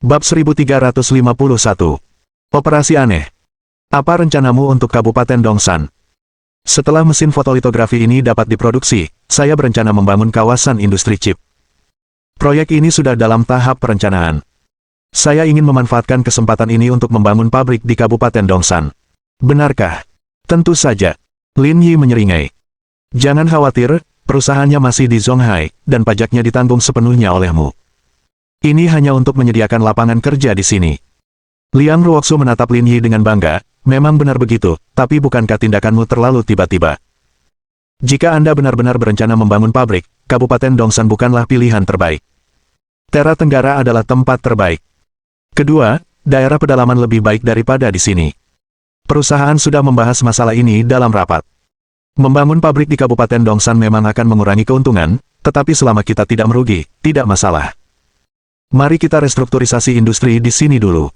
Bab 1351. Operasi aneh. Apa rencanamu untuk Kabupaten Dongsan? Setelah mesin fotolitografi ini dapat diproduksi, saya berencana membangun kawasan industri chip. Proyek ini sudah dalam tahap perencanaan. Saya ingin memanfaatkan kesempatan ini untuk membangun pabrik di Kabupaten Dongsan. Benarkah? Tentu saja. Lin Yi menyeringai. Jangan khawatir, perusahaannya masih di Zonghai, dan pajaknya ditanggung sepenuhnya olehmu. Ini hanya untuk menyediakan lapangan kerja di sini. Liang Ruoxu menatap Lin Yi dengan bangga. Memang benar begitu, tapi bukankah tindakanmu terlalu tiba-tiba? Jika Anda benar-benar berencana membangun pabrik, Kabupaten Dongsan bukanlah pilihan terbaik. Tera Tenggara adalah tempat terbaik. Kedua, daerah pedalaman lebih baik daripada di sini. Perusahaan sudah membahas masalah ini dalam rapat. Membangun pabrik di Kabupaten Dongsan memang akan mengurangi keuntungan, tetapi selama kita tidak merugi, tidak masalah. Mari kita restrukturisasi industri di sini dulu.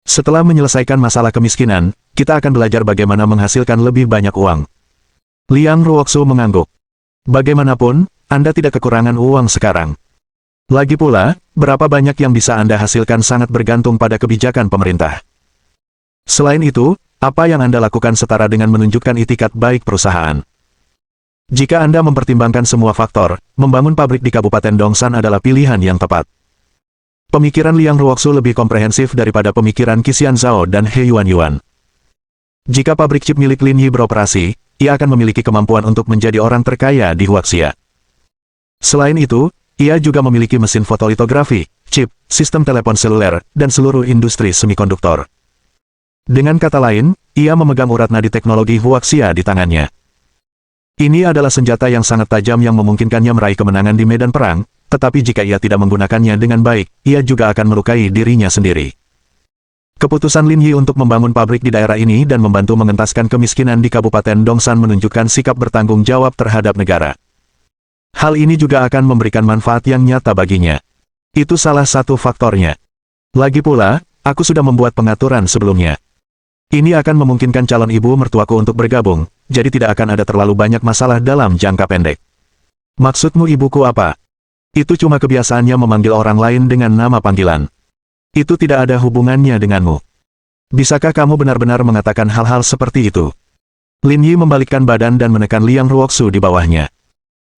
Setelah menyelesaikan masalah kemiskinan, kita akan belajar bagaimana menghasilkan lebih banyak uang. Liang Ruoxu mengangguk. Bagaimanapun, Anda tidak kekurangan uang sekarang. Lagi pula, berapa banyak yang bisa Anda hasilkan sangat bergantung pada kebijakan pemerintah. Selain itu, apa yang Anda lakukan setara dengan menunjukkan itikat baik perusahaan. Jika Anda mempertimbangkan semua faktor, membangun pabrik di Kabupaten Dongsan adalah pilihan yang tepat. Pemikiran Liang Ruoxu lebih komprehensif daripada pemikiran Qixian Zhao dan He Yuan. Jika pabrik chip milik Lin Yi beroperasi, ia akan memiliki kemampuan untuk menjadi orang terkaya di Huaxia. Selain itu, ia juga memiliki mesin fotolitografi, chip, sistem telepon seluler, dan seluruh industri semikonduktor. Dengan kata lain, ia memegang urat nadi teknologi Huaxia di tangannya. Ini adalah senjata yang sangat tajam yang memungkinkannya meraih kemenangan di medan perang, tetapi jika ia tidak menggunakannya dengan baik, ia juga akan melukai dirinya sendiri. Keputusan Lin Yi untuk membangun pabrik di daerah ini dan membantu mengentaskan kemiskinan di Kabupaten Dongsan menunjukkan sikap bertanggung jawab terhadap negara. Hal ini juga akan memberikan manfaat yang nyata baginya. Itu salah satu faktornya. Lagi pula, aku sudah membuat pengaturan sebelumnya. Ini akan memungkinkan calon ibu mertuaku untuk bergabung, jadi tidak akan ada terlalu banyak masalah dalam jangka pendek. Maksudmu ibuku apa? Itu cuma kebiasaannya memanggil orang lain dengan nama panggilan. Itu tidak ada hubungannya denganmu. Bisakah kamu benar-benar mengatakan hal-hal seperti itu? Lin Yi membalikkan badan dan menekan Liang Ruoxu di bawahnya.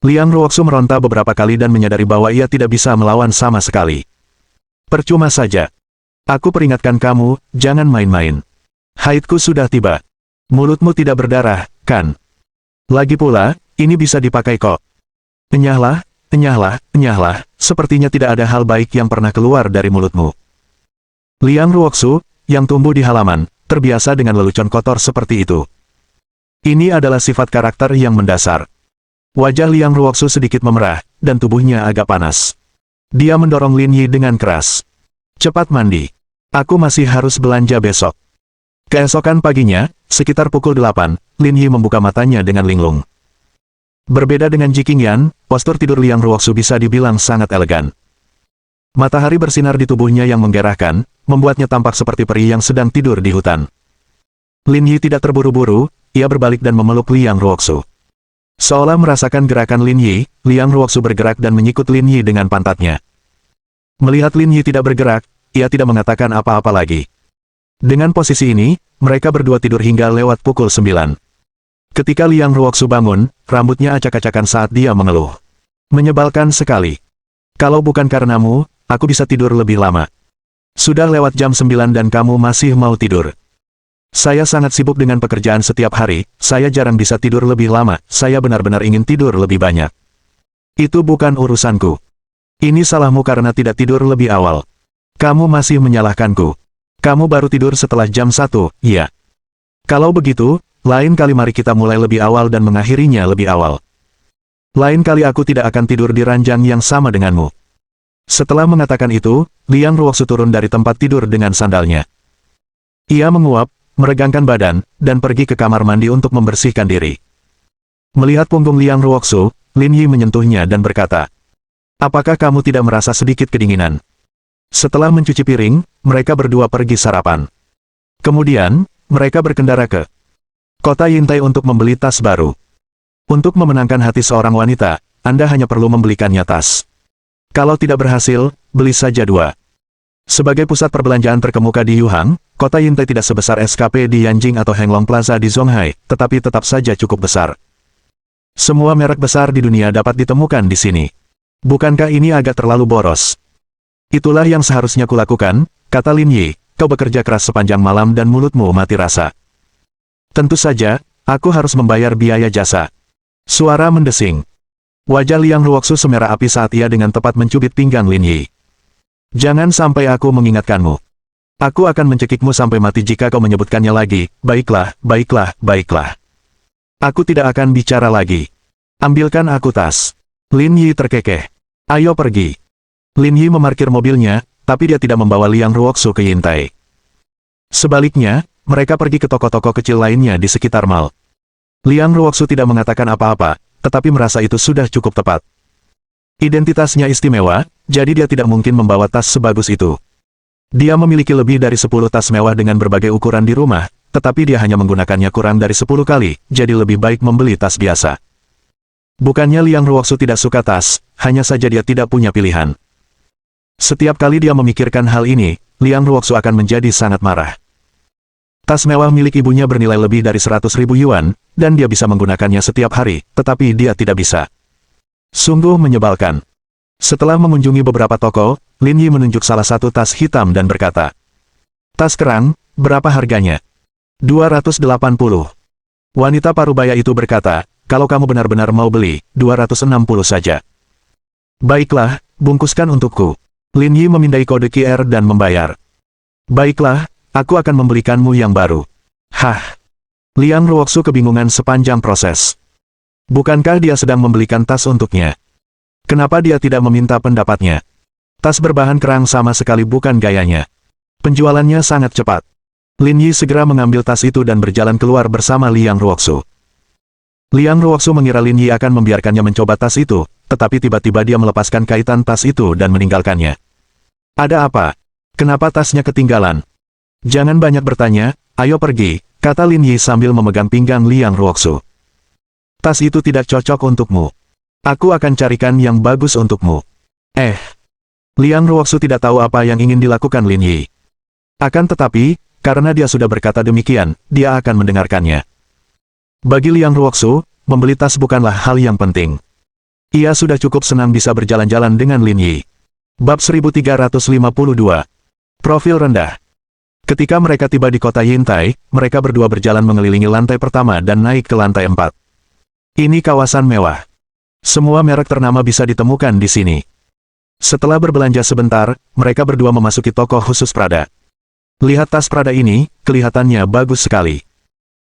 Liang Ruoxu meronta beberapa kali dan menyadari bahwa ia tidak bisa melawan sama sekali. Percuma saja. Aku peringatkan kamu, jangan main-main. Haidku sudah tiba. Mulutmu tidak berdarah, kan? Lagi pula, ini bisa dipakai kok. Enyahlah. Enyahlah, sepertinya tidak ada hal baik yang pernah keluar dari mulutmu. Liang Ruoxu, yang tumbuh di halaman, terbiasa dengan lelucon kotor seperti itu. Ini adalah sifat karakter yang mendasar. Wajah Liang Ruoxu sedikit memerah, dan tubuhnya agak panas. Dia mendorong Lin Yi dengan keras. Cepat mandi. Aku masih harus belanja besok. Keesokan paginya, sekitar pukul 8, Lin Yi membuka matanya dengan linglung. Berbeda dengan Ji Qingyan, postur tidur Liang Ruoxu bisa dibilang sangat elegan. Matahari bersinar di tubuhnya yang menggerahkan, membuatnya tampak seperti peri yang sedang tidur di hutan. Lin Yi tidak terburu-buru, ia berbalik dan memeluk Liang Ruoxu. Seolah merasakan gerakan Lin Yi, Liang Ruoxu bergerak dan menyikut Lin Yi dengan pantatnya. Melihat Lin Yi tidak bergerak, ia tidak mengatakan apa-apa lagi. Dengan posisi ini, mereka berdua tidur hingga lewat pukul 9. Ketika Liang Ruoxu bangun, rambutnya acak-acakan saat dia mengeluh. Menyebalkan sekali. Kalau bukan karenamu, aku bisa tidur lebih lama. Sudah lewat jam 9 dan kamu masih mau tidur. Saya sangat sibuk dengan pekerjaan setiap hari, saya jarang bisa tidur lebih lama, saya benar-benar ingin tidur lebih banyak. Itu bukan urusanku. Ini salahmu karena tidak tidur lebih awal. Kamu masih menyalahkanku. Kamu baru tidur setelah jam 1, iya. Kalau begitu, lain kali mari kita mulai lebih awal dan mengakhirinya lebih awal. Lain kali aku tidak akan tidur di ranjang yang sama denganmu. Setelah mengatakan itu, Liang Ruoxu turun dari tempat tidur dengan sandalnya. Ia menguap, meregangkan badan, dan pergi ke kamar mandi untuk membersihkan diri. Melihat punggung Liang Ruoxu, Lin Yi menyentuhnya dan berkata, "Apakah kamu tidak merasa sedikit kedinginan?" Setelah mencuci piring, mereka berdua pergi sarapan. Kemudian, mereka berkendara ke kota Yintai untuk membeli tas baru. Untuk memenangkan hati seorang wanita, Anda hanya perlu membelikannya tas. Kalau tidak berhasil, beli saja 2. Sebagai pusat perbelanjaan terkemuka di Yuhang, kota Yintai tidak sebesar SKP di Yanjing atau Henglong Plaza di Zhonghai, tetapi tetap saja cukup besar. Semua merek besar di dunia dapat ditemukan di sini. Bukankah ini agak terlalu boros? Itulah yang seharusnya kulakukan, kata Lin Yi, kau bekerja keras sepanjang malam dan mulutmu mati rasa. Tentu saja, aku harus membayar biaya jasa. Suara mendesing. Wajah Liang Ruoxu semerah api saat ia dengan tepat mencubit pinggang Lin Yi. Jangan sampai aku mengingatkanmu. Aku akan mencekikmu sampai mati jika kau menyebutkannya lagi. Baiklah, baiklah, baiklah. Aku tidak akan bicara lagi. Ambilkan aku tas. Lin Yi terkekeh. Ayo pergi. Lin Yi memarkir mobilnya, tapi dia tidak membawa Liang Ruoxu ke Yintai. Sebaliknya, mereka pergi ke toko-toko kecil lainnya di sekitar mall. Liang Ruoxu tidak mengatakan apa-apa, tetapi merasa itu sudah cukup tepat. Identitasnya istimewa, jadi dia tidak mungkin membawa tas sebagus itu. Dia memiliki lebih dari 10 tas mewah dengan berbagai ukuran di rumah, tetapi dia hanya menggunakannya kurang dari 10 kali, jadi lebih baik membeli tas biasa. Bukannya Liang Ruoxu tidak suka tas, hanya saja dia tidak punya pilihan. Setiap kali dia memikirkan hal ini, Liang Ruoxu akan menjadi sangat marah. Tas mewah milik ibunya bernilai lebih dari 100.000 yuan, dan dia bisa menggunakannya setiap hari, tetapi dia tidak bisa. Sungguh menyebalkan. Setelah mengunjungi beberapa toko, Lin Yi menunjuk salah satu tas hitam dan berkata, "Tas kerang, berapa harganya?" 280. Wanita parubaya itu berkata, "Kalau kamu benar-benar mau beli, 260 saja." "Baiklah, bungkuskan untukku." Lin Yi memindai kode QR dan membayar. "Baiklah, aku akan membelikanmu yang baru." Hah. Liang Ruoxu kebingungan sepanjang proses. Bukankah dia sedang membelikan tas untuknya? Kenapa dia tidak meminta pendapatnya? Tas berbahan kerang sama sekali bukan gayanya. Penjualannya sangat cepat. Lin Yi segera mengambil tas itu dan berjalan keluar bersama Liang Ruoxu. Liang Ruoxu mengira Lin Yi akan membiarkannya mencoba tas itu, tetapi tiba-tiba dia melepaskan kaitan tas itu dan meninggalkannya. "Ada apa? Kenapa tasnya ketinggalan?" "Jangan banyak bertanya, ayo pergi," kata Lin Yi sambil memegang pinggang Liang Ruoxu. "Tas itu tidak cocok untukmu. Aku akan carikan yang bagus untukmu." Liang Ruoxu tidak tahu apa yang ingin dilakukan Lin Yi. Akan tetapi, karena dia sudah berkata demikian, dia akan mendengarkannya. Bagi Liang Ruoxu, membeli tas bukanlah hal yang penting. Ia sudah cukup senang bisa berjalan-jalan dengan Lin Yi. Bab 1352. Profil rendah. Ketika mereka tiba di kota Yintai, mereka berdua berjalan mengelilingi lantai pertama dan naik ke lantai 4. Ini kawasan mewah. Semua merek ternama bisa ditemukan di sini. Setelah berbelanja sebentar, mereka berdua memasuki toko khusus Prada. "Lihat tas Prada ini, kelihatannya bagus sekali."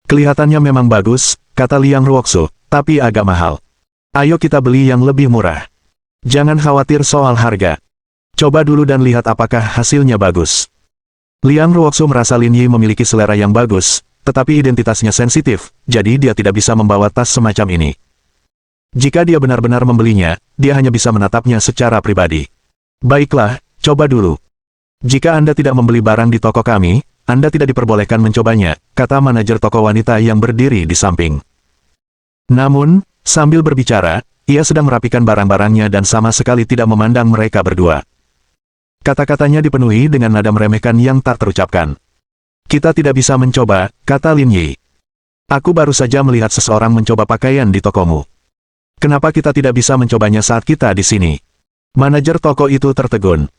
"Kelihatannya memang bagus," kata Liang Ruoxu, "tapi agak mahal. Ayo kita beli yang lebih murah. Jangan khawatir soal harga. Coba dulu dan lihat apakah hasilnya bagus." Liang Ruoxu merasa Lin Yi memiliki selera yang bagus, tetapi identitasnya sensitif, jadi dia tidak bisa membawa tas semacam ini. Jika dia benar-benar membelinya, dia hanya bisa menatapnya secara pribadi. "Baiklah, coba dulu. Jika Anda tidak membeli barang di toko kami, Anda tidak diperbolehkan mencobanya," kata manajer toko wanita yang berdiri di samping. Namun, sambil berbicara, ia sedang merapikan barang-barangnya dan sama sekali tidak memandang mereka berdua. Kata-katanya dipenuhi dengan nada meremehkan yang tak terucapkan. "Kita tidak bisa mencoba," kata Lin Yi. "Aku baru saja melihat seseorang mencoba pakaian di tokomu. Kenapa kita tidak bisa mencobanya saat kita di sini?" Manajer toko itu tertegun.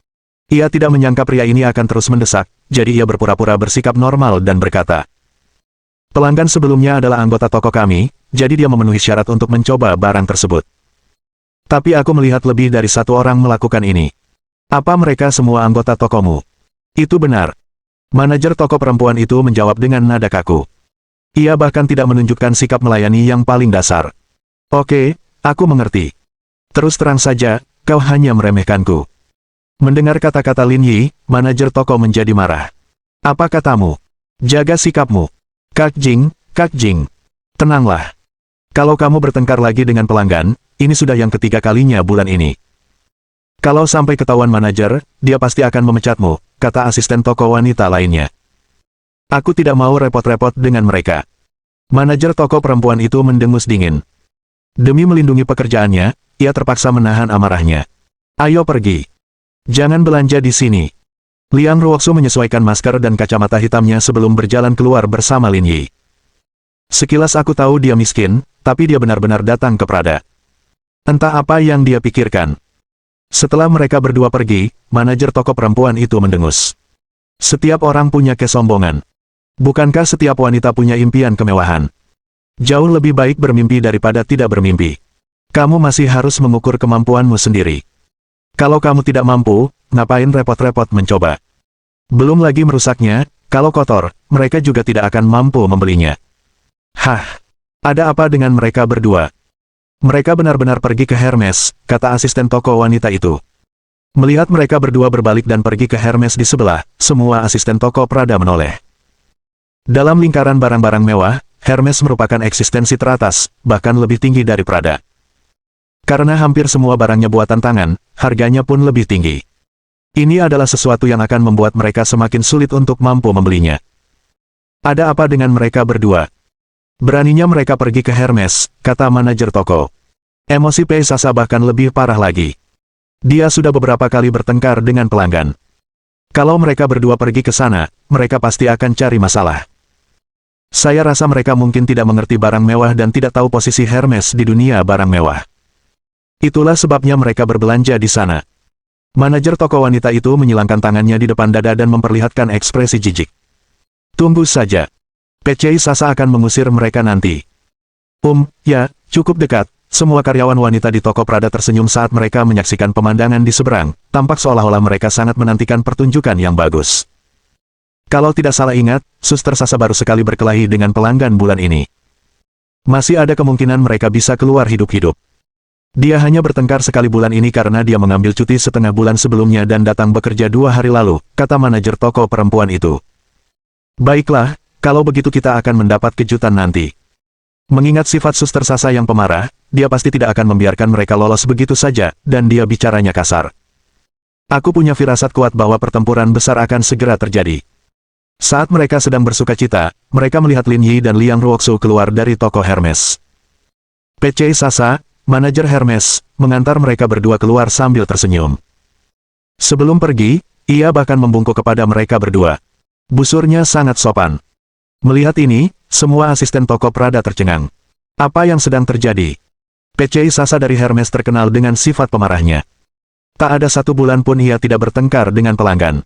Ia tidak menyangka pria ini akan terus mendesak, jadi ia berpura-pura bersikap normal dan berkata, "Pelanggan sebelumnya adalah anggota toko kami, jadi dia memenuhi syarat untuk mencoba barang tersebut. Tapi aku melihat lebih dari satu orang melakukan ini. Apa mereka semua anggota tokomu?" "Itu benar." Manajer toko perempuan itu menjawab dengan nada kaku. Ia bahkan tidak menunjukkan sikap melayani yang paling dasar. "Oke, aku mengerti. Terus terang saja, kau hanya meremehkanku." Mendengar kata-kata Lin Yi, manajer toko menjadi marah. "Apa katamu? Jaga sikapmu." Kak Jing, tenanglah. Kalau kamu bertengkar lagi dengan pelanggan, ini sudah yang ketiga kalinya bulan ini. Kalau sampai ketahuan manajer, dia pasti akan memecatmu, kata asisten toko wanita lainnya. Aku tidak mau repot-repot dengan mereka. Manajer toko perempuan itu mendengus dingin. Demi melindungi pekerjaannya, ia terpaksa menahan amarahnya. Ayo pergi. Jangan belanja di sini. Liang Ruoxu menyesuaikan masker dan kacamata hitamnya sebelum berjalan keluar bersama Lin Yi. Sekilas aku tahu dia miskin, tapi dia benar-benar datang ke Prada. Entah apa yang dia pikirkan. Setelah mereka berdua pergi, manajer toko perempuan itu mendengus. Setiap orang punya kesombongan. Bukankah setiap wanita punya impian kemewahan? Jauh lebih baik bermimpi daripada tidak bermimpi. Kamu masih harus mengukur kemampuanmu sendiri. Kalau kamu tidak mampu, ngapain repot-repot mencoba? Belum lagi merusaknya, kalau kotor, mereka juga tidak akan mampu membelinya. Hah, ada apa dengan mereka berdua? Mereka benar-benar pergi ke Hermes, kata asisten toko wanita itu. Melihat mereka berdua berbalik dan pergi ke Hermes di sebelah, semua asisten toko Prada menoleh. Dalam lingkaran barang-barang mewah, Hermes merupakan eksistensi teratas, bahkan lebih tinggi dari Prada. Karena hampir semua barangnya buatan tangan, harganya pun lebih tinggi. Ini adalah sesuatu yang akan membuat mereka semakin sulit untuk mampu membelinya. Ada apa dengan mereka berdua? Beraninya mereka pergi ke Hermes, kata manajer toko. Emosi Pei Sasa bahkan lebih parah lagi. Dia sudah beberapa kali bertengkar dengan pelanggan. Kalau mereka berdua pergi ke sana, mereka pasti akan cari masalah. Saya rasa mereka mungkin tidak mengerti barang mewah dan tidak tahu posisi Hermes di dunia barang mewah. Itulah sebabnya mereka berbelanja di sana. Manajer toko wanita itu menyilangkan tangannya di depan dada dan memperlihatkan ekspresi jijik. Tunggu saja. Pei Sasa akan mengusir mereka nanti. Ya, cukup dekat. Semua karyawan wanita di toko Prada tersenyum saat mereka menyaksikan pemandangan di seberang, tampak seolah-olah mereka sangat menantikan pertunjukan yang bagus. Kalau tidak salah ingat, Suster Sasa baru sekali berkelahi dengan pelanggan bulan ini. Masih ada kemungkinan mereka bisa keluar hidup-hidup. Dia hanya bertengkar sekali bulan ini karena dia mengambil cuti setengah bulan sebelumnya dan datang bekerja 2 hari lalu, kata manajer toko perempuan itu. Baiklah, kalau begitu kita akan mendapat kejutan nanti. Mengingat sifat Suster Sasa yang pemarah, dia pasti tidak akan membiarkan mereka lolos begitu saja, dan dia bicaranya kasar. Aku punya firasat kuat bahwa pertempuran besar akan segera terjadi. Saat mereka sedang bersukacita, mereka melihat Lin Yi dan Liang Ruoxu keluar dari toko Hermes. Pei Sasa, manajer Hermes, mengantar mereka berdua keluar sambil tersenyum. Sebelum pergi, ia bahkan membungkuk kepada mereka berdua. Busurnya sangat sopan. Melihat ini, semua asisten toko Prada tercengang. Apa yang sedang terjadi? Pei Sasa dari Hermes terkenal dengan sifat pemarahnya. Tak ada 1 bulan pun ia tidak bertengkar dengan pelanggan.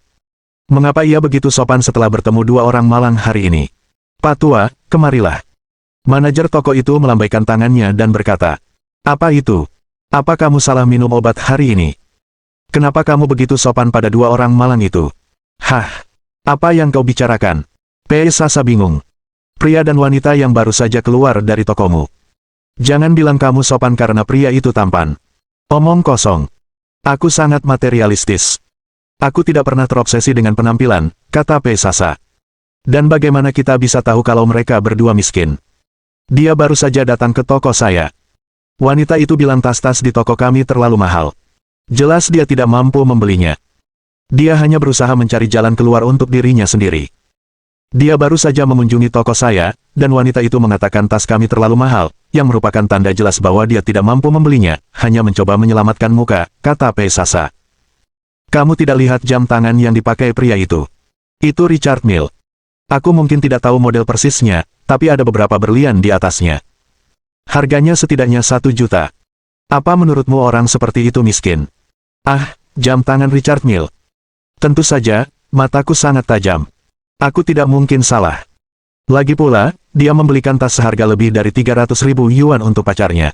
Mengapa ia begitu sopan setelah bertemu 2 orang malang hari ini? Pak Tua, kemarilah. Manajer toko itu melambaikan tangannya dan berkata, apa itu? Apa kamu salah minum obat hari ini? Kenapa kamu begitu sopan pada 2 orang malang itu? Hah? Apa yang kau bicarakan? Pei Sasa bingung. Pria dan wanita yang baru saja keluar dari tokomu. Jangan bilang kamu sopan karena pria itu tampan. Omong kosong. Aku sangat materialistis. Aku tidak pernah terobsesi dengan penampilan, kata Pei Sasa. Dan bagaimana kita bisa tahu kalau mereka berdua miskin? Dia baru saja datang ke toko saya. Wanita itu bilang tas-tas di toko kami terlalu mahal. Jelas dia tidak mampu membelinya. Dia hanya berusaha mencari jalan keluar untuk dirinya sendiri. Dia baru saja mengunjungi toko saya, dan wanita itu mengatakan tas kami terlalu mahal, yang merupakan tanda jelas bahwa dia tidak mampu membelinya, hanya mencoba menyelamatkan muka, kata Pei Sasa. Kamu tidak lihat jam tangan yang dipakai pria itu? Itu Richard Mille. Aku mungkin tidak tahu model persisnya, tapi ada beberapa berlian di atasnya. Harganya setidaknya 1 juta. Apa menurutmu orang seperti itu miskin? Ah, jam tangan Richard Mille. Tentu saja, mataku sangat tajam. Aku tidak mungkin salah. Lagi pula, dia membelikan tas seharga lebih dari 300.000 yuan untuk pacarnya.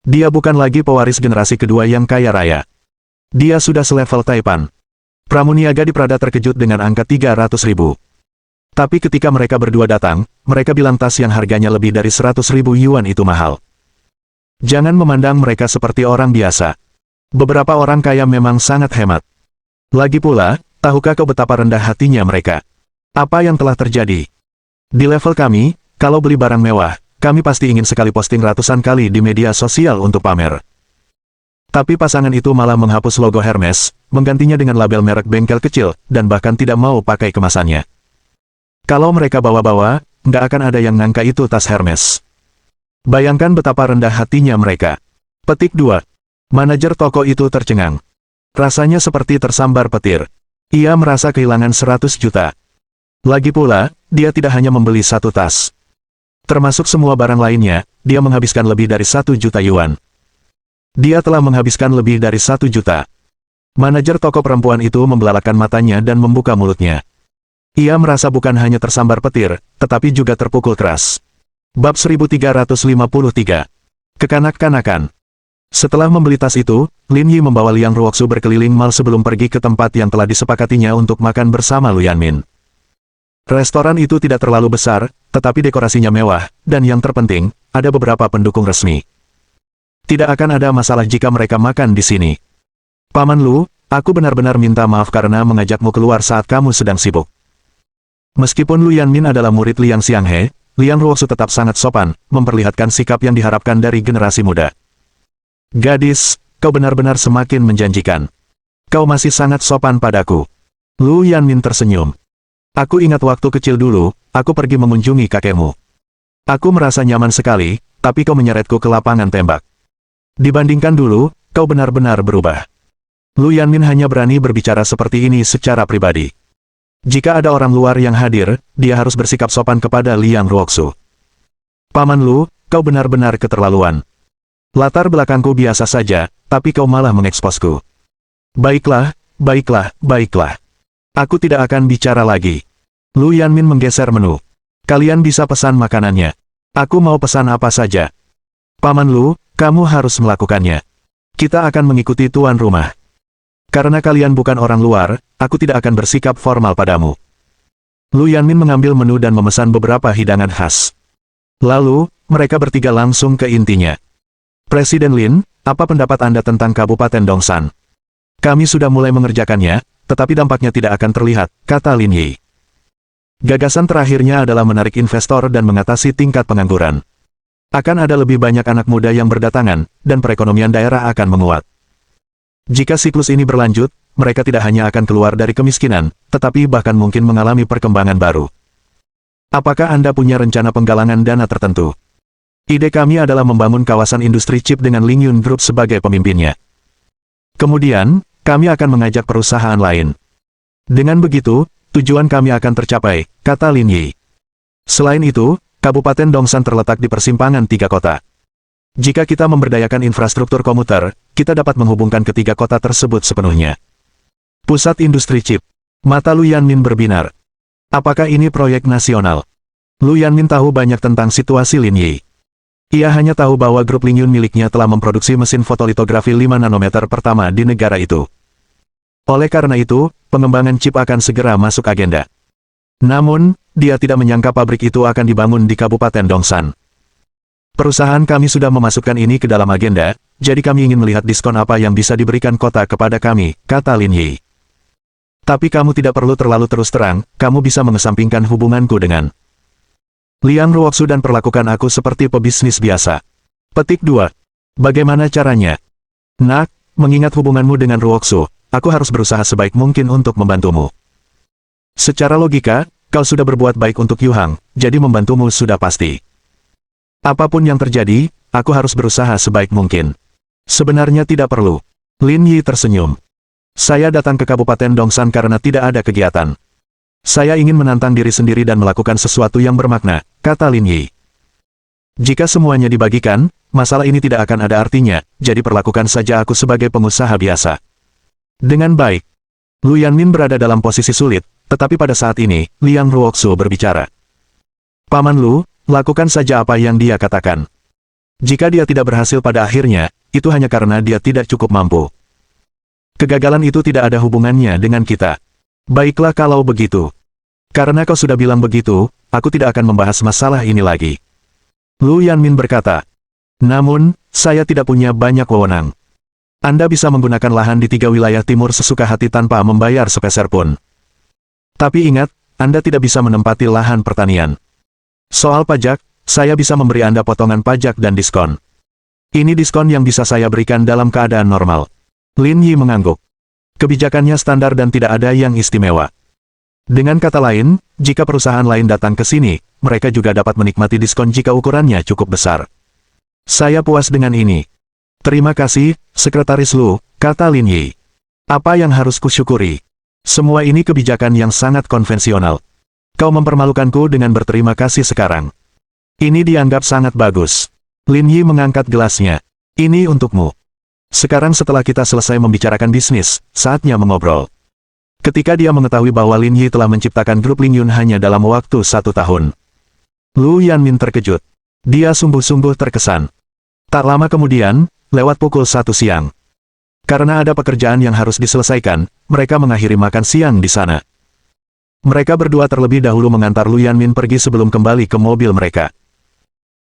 Dia bukan lagi pewaris generasi kedua yang kaya raya. Dia sudah selevel Taipan. Pramuniaga di Prada terkejut dengan angka 300.000. Tapi ketika mereka berdua datang, mereka bilang tas yang harganya lebih dari 100.000 yuan itu mahal. Jangan memandang mereka seperti orang biasa. Beberapa orang kaya memang sangat hemat. Lagi pula, tahukah kau betapa rendah hatinya mereka? Apa yang telah terjadi? Di level kami, kalau beli barang mewah, kami pasti ingin sekali posting ratusan kali di media sosial untuk pamer. Tapi pasangan itu malah menghapus logo Hermes, menggantinya dengan label merek bengkel kecil, dan bahkan tidak mau pakai kemasannya. Kalau mereka bawa-bawa, nggak akan ada yang ngangka itu tas Hermes. Bayangkan betapa rendah hatinya mereka. Petik 2. Manajer toko itu tercengang. Rasanya seperti tersambar petir. Ia merasa kehilangan 100 juta. Lagi pula, dia tidak hanya membeli satu tas. Termasuk semua barang lainnya, dia menghabiskan lebih dari 1 juta yuan. Dia telah menghabiskan lebih dari 1 juta. Manajer toko perempuan itu membelalakan matanya dan membuka mulutnya. Ia merasa bukan hanya tersambar petir, tetapi juga terpukul keras. Bab 1353. Kekanak-kanakan. Setelah membeli tas itu, Lin Yi membawa Liang Ruoxu berkeliling mal sebelum pergi ke tempat yang telah disepakatinya untuk makan bersama Lu Yanmin. Restoran itu tidak terlalu besar, tetapi dekorasinya mewah, dan yang terpenting, ada beberapa pendukung resmi. Tidak akan ada masalah jika mereka makan di sini. Paman Lu, aku benar-benar minta maaf karena mengajakmu keluar saat kamu sedang sibuk. Meskipun Lu Yanmin adalah murid Liang Xianghe, Liang Ruoxu tetap sangat sopan, memperlihatkan sikap yang diharapkan dari generasi muda. Gadis, kau benar-benar semakin menjanjikan. Kau masih sangat sopan padaku. Lu Yanmin tersenyum. Aku ingat waktu kecil dulu, aku pergi mengunjungi kakekmu. Aku merasa nyaman sekali, tapi kau menyeretku ke lapangan tembak. Dibandingkan dulu, kau benar-benar berubah. Lu Yanmin hanya berani berbicara seperti ini secara pribadi. Jika ada orang luar yang hadir, dia harus bersikap sopan kepada Liang Ruoxu. Paman Lu, kau benar-benar keterlaluan. Latar belakangku biasa saja, tapi kau malah mengeksposku. Baiklah, baiklah, baiklah. Aku tidak akan bicara lagi. Lu Yanmin menggeser menu. Kalian bisa pesan makanannya. Aku mau pesan apa saja. Paman Lu, kamu harus melakukannya. Kita akan mengikuti tuan rumah. Karena kalian bukan orang luar, aku tidak akan bersikap formal padamu. Lu Yanmin mengambil menu dan memesan beberapa hidangan khas. Lalu, mereka bertiga langsung ke intinya. Presiden Lin, apa pendapat Anda tentang Kabupaten Dongsan? Kami sudah mulai mengerjakannya, tetapi dampaknya tidak akan terlihat, kata Lin Yi. Gagasan terakhirnya adalah menarik investor dan mengatasi tingkat pengangguran. Akan ada lebih banyak anak muda yang berdatangan, dan perekonomian daerah akan menguat. Jika siklus ini berlanjut, mereka tidak hanya akan keluar dari kemiskinan, tetapi bahkan mungkin mengalami perkembangan baru. Apakah Anda punya rencana penggalangan dana tertentu? Ide kami adalah membangun kawasan industri chip dengan Lingyun Group sebagai pemimpinnya. Kemudian, kami akan mengajak perusahaan lain. Dengan begitu, tujuan kami akan tercapai, kata Lin Yi. Selain itu, Kabupaten Dongsan terletak di persimpangan 3 kota. Jika kita memberdayakan infrastruktur komuter, kita dapat menghubungkan ketiga kota tersebut sepenuhnya. Pusat industri chip. Mata Lu Yanmin berbinar. Apakah ini proyek nasional? Lu Yanmin tahu banyak tentang situasi Lin Yi. Ia hanya tahu bahwa grup Lingyun miliknya telah memproduksi mesin fotolitografi 5 nanometer pertama di negara itu. Oleh karena itu, pengembangan chip akan segera masuk agenda. Namun, dia tidak menyangka pabrik itu akan dibangun di Kabupaten Dongsan. Perusahaan kami sudah memasukkan ini ke dalam agenda, jadi kami ingin melihat diskon apa yang bisa diberikan kota kepada kami, kata Lin Yi. Tapi kamu tidak perlu terlalu terus terang, kamu bisa mengesampingkan hubunganku dengan Liang Ruoxu dan perlakukan aku seperti pebisnis biasa. Petik 2. Bagaimana caranya? Nak, mengingat hubunganmu dengan Ruoxu, aku harus berusaha sebaik mungkin untuk membantumu. Secara logika, kau sudah berbuat baik untuk Yu Hang, jadi membantumu sudah pasti. Apapun yang terjadi, aku harus berusaha sebaik mungkin. Sebenarnya tidak perlu. Lin Yi tersenyum. Saya datang ke Kabupaten Dongsan karena tidak ada kegiatan. Saya ingin menantang diri sendiri dan melakukan sesuatu yang bermakna, kata Lin Yi. Jika semuanya dibagikan, masalah ini tidak akan ada artinya, jadi perlakukan saja aku sebagai pengusaha biasa. Dengan baik. Lu Yanmin berada dalam posisi sulit, tetapi pada saat ini, Liang Ruoxu berbicara. Paman Lu, lakukan saja apa yang dia katakan. Jika dia tidak berhasil pada akhirnya, itu hanya karena dia tidak cukup mampu. Kegagalan itu tidak ada hubungannya dengan kita. Baiklah kalau begitu. Karena kau sudah bilang begitu, aku tidak akan membahas masalah ini lagi. Lu Yanmin berkata. Namun, saya tidak punya banyak wewenang. Anda bisa menggunakan lahan di 3 wilayah timur sesuka hati tanpa membayar sepeser pun. Tapi ingat, Anda tidak bisa menempati lahan pertanian. Soal pajak, saya bisa memberi Anda potongan pajak dan diskon. Ini diskon yang bisa saya berikan dalam keadaan normal. Lin Yi mengangguk. Kebijakannya standar dan tidak ada yang istimewa. Dengan kata lain, jika perusahaan lain datang ke sini, mereka juga dapat menikmati diskon jika ukurannya cukup besar. Saya puas dengan ini. Terima kasih, Sekretaris Lu, kata Lin Yi. Apa yang harus kusyukuri? Semua ini kebijakan yang sangat konvensional. Kau mempermalukanku dengan berterima kasih sekarang. Ini dianggap sangat bagus. Lin Yi mengangkat gelasnya. Ini untukmu. Sekarang setelah kita selesai membicarakan bisnis, saatnya mengobrol. Ketika dia mengetahui bahwa Lin Yi telah menciptakan grup Ling Yun hanya dalam waktu 1 tahun. Lu Yanmin terkejut. Dia sungguh-sungguh terkesan. Tak lama kemudian, lewat pukul 1 siang. Karena ada pekerjaan yang harus diselesaikan, mereka mengakhiri makan siang di sana. Mereka berdua terlebih dahulu mengantar Lu Yanmin pergi sebelum kembali ke mobil mereka.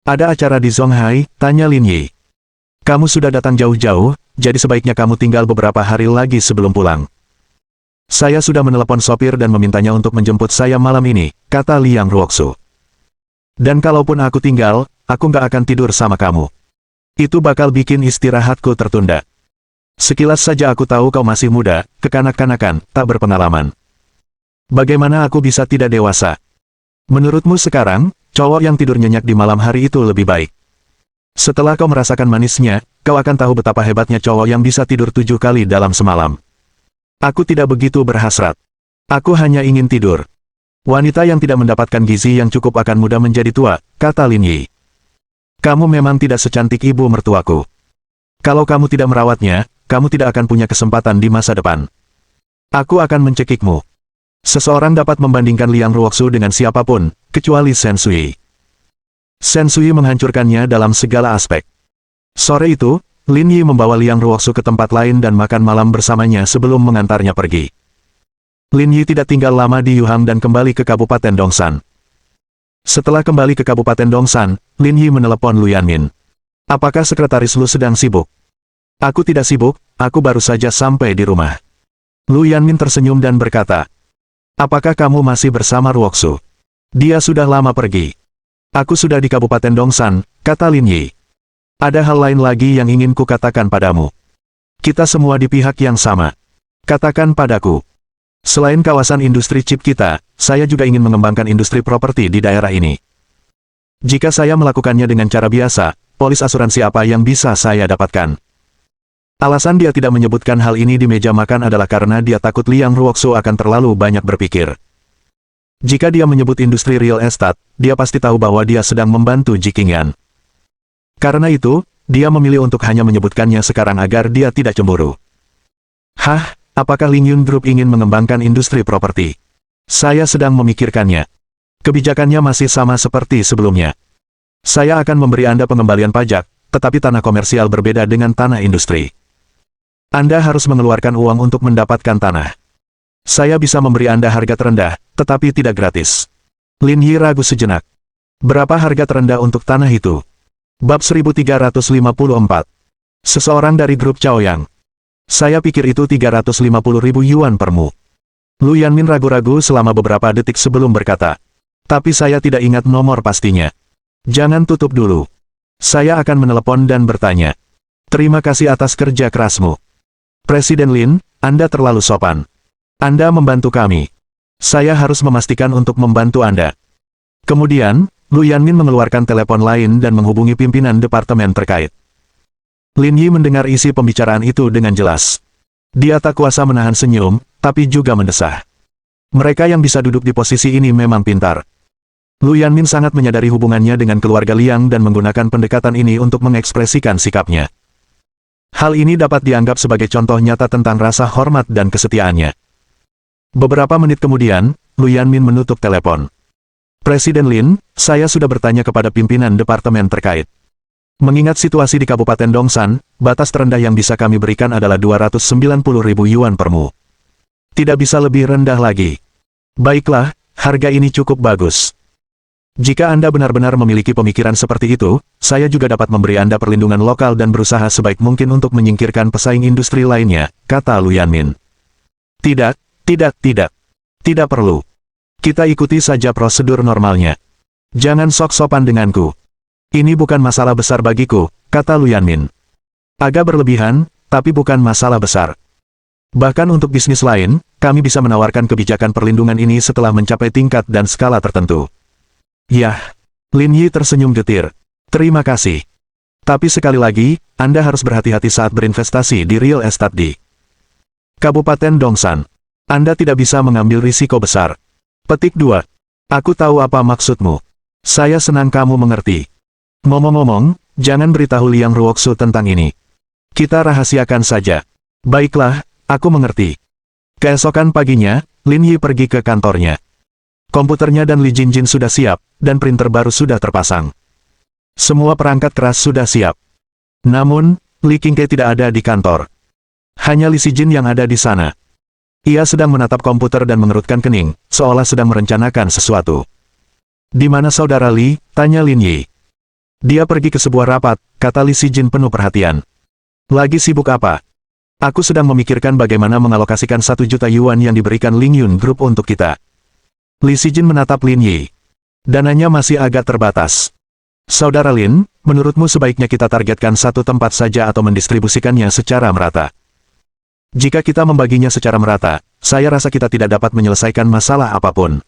Ada acara di Zonghai, tanya Lin Yi. Kamu sudah datang jauh-jauh, jadi sebaiknya kamu tinggal beberapa hari lagi sebelum pulang. Saya sudah menelepon sopir dan memintanya untuk menjemput saya malam ini, kata Liang Ruoxu. Dan kalaupun aku tinggal, aku nggak akan tidur sama kamu. Itu bakal bikin istirahatku tertunda. Sekilas saja aku tahu kau masih muda, kekanak-kanakan, tak berpengalaman. Bagaimana aku bisa tidak dewasa? Menurutmu sekarang, cowok yang tidur nyenyak di malam hari itu lebih baik. Setelah kau merasakan manisnya, kau akan tahu betapa hebatnya cowok yang bisa tidur 7 kali dalam semalam. Aku tidak begitu berhasrat. Aku hanya ingin tidur. Wanita yang tidak mendapatkan gizi yang cukup akan mudah menjadi tua, kata Lin Yi. Kamu memang tidak secantik ibu mertuaku. Kalau kamu tidak merawatnya, kamu tidak akan punya kesempatan di masa depan. Aku akan mencekikmu. Seseorang dapat membandingkan Liang Ruoxu dengan siapapun, kecuali Shen Sui. Shen Sui menghancurkannya dalam segala aspek. Sore itu, Lin Yi membawa Liang Ruoxu ke tempat lain dan makan malam bersamanya sebelum mengantarnya pergi. Lin Yi tidak tinggal lama di Yuhang dan kembali ke Kabupaten Dongsan. Setelah kembali ke Kabupaten Dongsan, Lin Yi menelepon Lu Yanmin. Apakah sekretaris Lu sedang sibuk? Aku tidak sibuk, aku baru saja sampai di rumah. Lu Yanmin tersenyum dan berkata, apakah kamu masih bersama Ruoxu? Dia sudah lama pergi. Aku sudah di Kabupaten Dongsan, kata Lin Yi. Ada hal lain lagi yang ingin kukatakan padamu. Kita semua di pihak yang sama. Katakan padaku. Selain kawasan industri chip kita, saya juga ingin mengembangkan industri properti di daerah ini. Jika saya melakukannya dengan cara biasa, polis asuransi apa yang bisa saya dapatkan? Alasan dia tidak menyebutkan hal ini di meja makan adalah karena dia takut Liang Ruoxu akan terlalu banyak berpikir. Jika dia menyebut industri real estate, dia pasti tahu bahwa dia sedang membantu Ji Qingyan. Karena itu, dia memilih untuk hanya menyebutkannya sekarang agar dia tidak cemburu. Hah, apakah Ling Yun Group ingin mengembangkan industri properti? Saya sedang memikirkannya. Kebijakannya masih sama seperti sebelumnya. Saya akan memberi Anda pengembalian pajak, tetapi tanah komersial berbeda dengan tanah industri. Anda harus mengeluarkan uang untuk mendapatkan tanah. Saya bisa memberi Anda harga terendah, tetapi tidak gratis. Lin Yi ragu sejenak. Berapa harga terendah untuk tanah itu? Bab 1354. Seseorang dari grup Chaoyang. Saya pikir itu 350.000 yuan per mu. Lu Yanmin ragu-ragu selama beberapa detik sebelum berkata. Tapi saya tidak ingat nomor pastinya. Jangan tutup dulu. Saya akan menelepon dan bertanya. Terima kasih atas kerja kerasmu. Presiden Lin, Anda terlalu sopan. Anda membantu kami. Saya harus memastikan untuk membantu Anda. Kemudian, Lu Yanmin mengeluarkan telepon lain dan menghubungi pimpinan departemen terkait. Lin Yi mendengar isi pembicaraan itu dengan jelas. Dia tak kuasa menahan senyum, tapi juga mendesah. Mereka yang bisa duduk di posisi ini memang pintar. Lu Yanmin sangat menyadari hubungannya dengan keluarga Liang dan menggunakan pendekatan ini untuk mengekspresikan sikapnya. Hal ini dapat dianggap sebagai contoh nyata tentang rasa hormat dan kesetiaannya. Beberapa menit kemudian, Lu Yanmin menutup telepon. Presiden Lin, saya sudah bertanya kepada pimpinan departemen terkait. Mengingat situasi di Kabupaten Dongsan, batas terendah yang bisa kami berikan adalah 290.000 yuan per mu. Tidak bisa lebih rendah lagi. Baiklah, harga ini cukup bagus. Jika Anda benar-benar memiliki pemikiran seperti itu, saya juga dapat memberi Anda perlindungan lokal dan berusaha sebaik mungkin untuk menyingkirkan pesaing industri lainnya, kata Lu Yanmin. Tidak. Tidak perlu. Kita ikuti saja prosedur normalnya. Jangan sok-sopan denganku. Ini bukan masalah besar bagiku, kata Lu Yanmin. Agak berlebihan, tapi bukan masalah besar. Bahkan untuk bisnis lain, kami bisa menawarkan kebijakan perlindungan ini setelah mencapai tingkat dan skala tertentu. Yah, Lin Yi tersenyum getir. Terima kasih. Tapi sekali lagi, Anda harus berhati-hati saat berinvestasi di real estate di Kabupaten Dongsan. Anda tidak bisa mengambil risiko besar. Petik 2. Aku tahu apa maksudmu. Saya senang kamu mengerti. Ngomong-ngomong, jangan beritahu Liang Ruoksu tentang ini. Kita rahasiakan saja. Baiklah, aku mengerti. Keesokan paginya, Lin Yi pergi ke kantornya. Komputernya dan Li Jinjin sudah siap, dan printer baru sudah terpasang. Semua perangkat keras sudah siap. Namun, Li Qingkai tidak ada di kantor. Hanya Li Sijin yang ada di sana. Ia sedang menatap komputer dan mengerutkan kening, seolah sedang merencanakan sesuatu. Di mana saudara Li? Tanya Lin Yi. Dia pergi ke sebuah rapat, kata Li Sijin penuh perhatian. Lagi sibuk apa? Aku sedang memikirkan bagaimana mengalokasikan 1 juta yuan yang diberikan Ling Yun Group untuk kita. Li Sijin menatap Lin Yi. Dananya masih agak terbatas. Saudara Lin, menurutmu sebaiknya kita targetkan satu tempat saja atau mendistribusikannya secara merata? Jika kita membaginya secara merata, saya rasa kita tidak dapat menyelesaikan masalah apapun.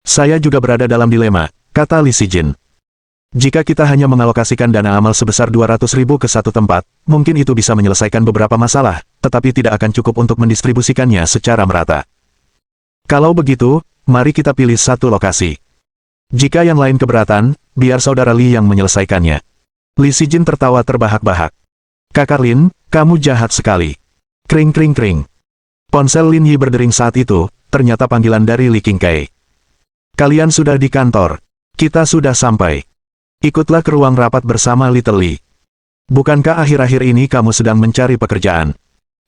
Saya juga berada dalam dilema, kata Li Sijin. Jika kita hanya mengalokasikan dana amal sebesar 200.000 ke satu tempat, mungkin itu bisa menyelesaikan beberapa masalah, tetapi tidak akan cukup untuk mendistribusikannya secara merata. Kalau begitu, mari kita pilih satu lokasi. Jika yang lain keberatan, biar saudara Li yang menyelesaikannya. Li Sijin tertawa terbahak-bahak. Kakak Lin, kamu jahat sekali. Kring kring kring. Ponsel Lin Yi berdering saat itu, ternyata panggilan dari Li Qingkai. Kalian sudah di kantor. Kita sudah sampai. Ikutlah ke ruang rapat bersama Little Li. Bukankah akhir-akhir ini kamu sedang mencari pekerjaan?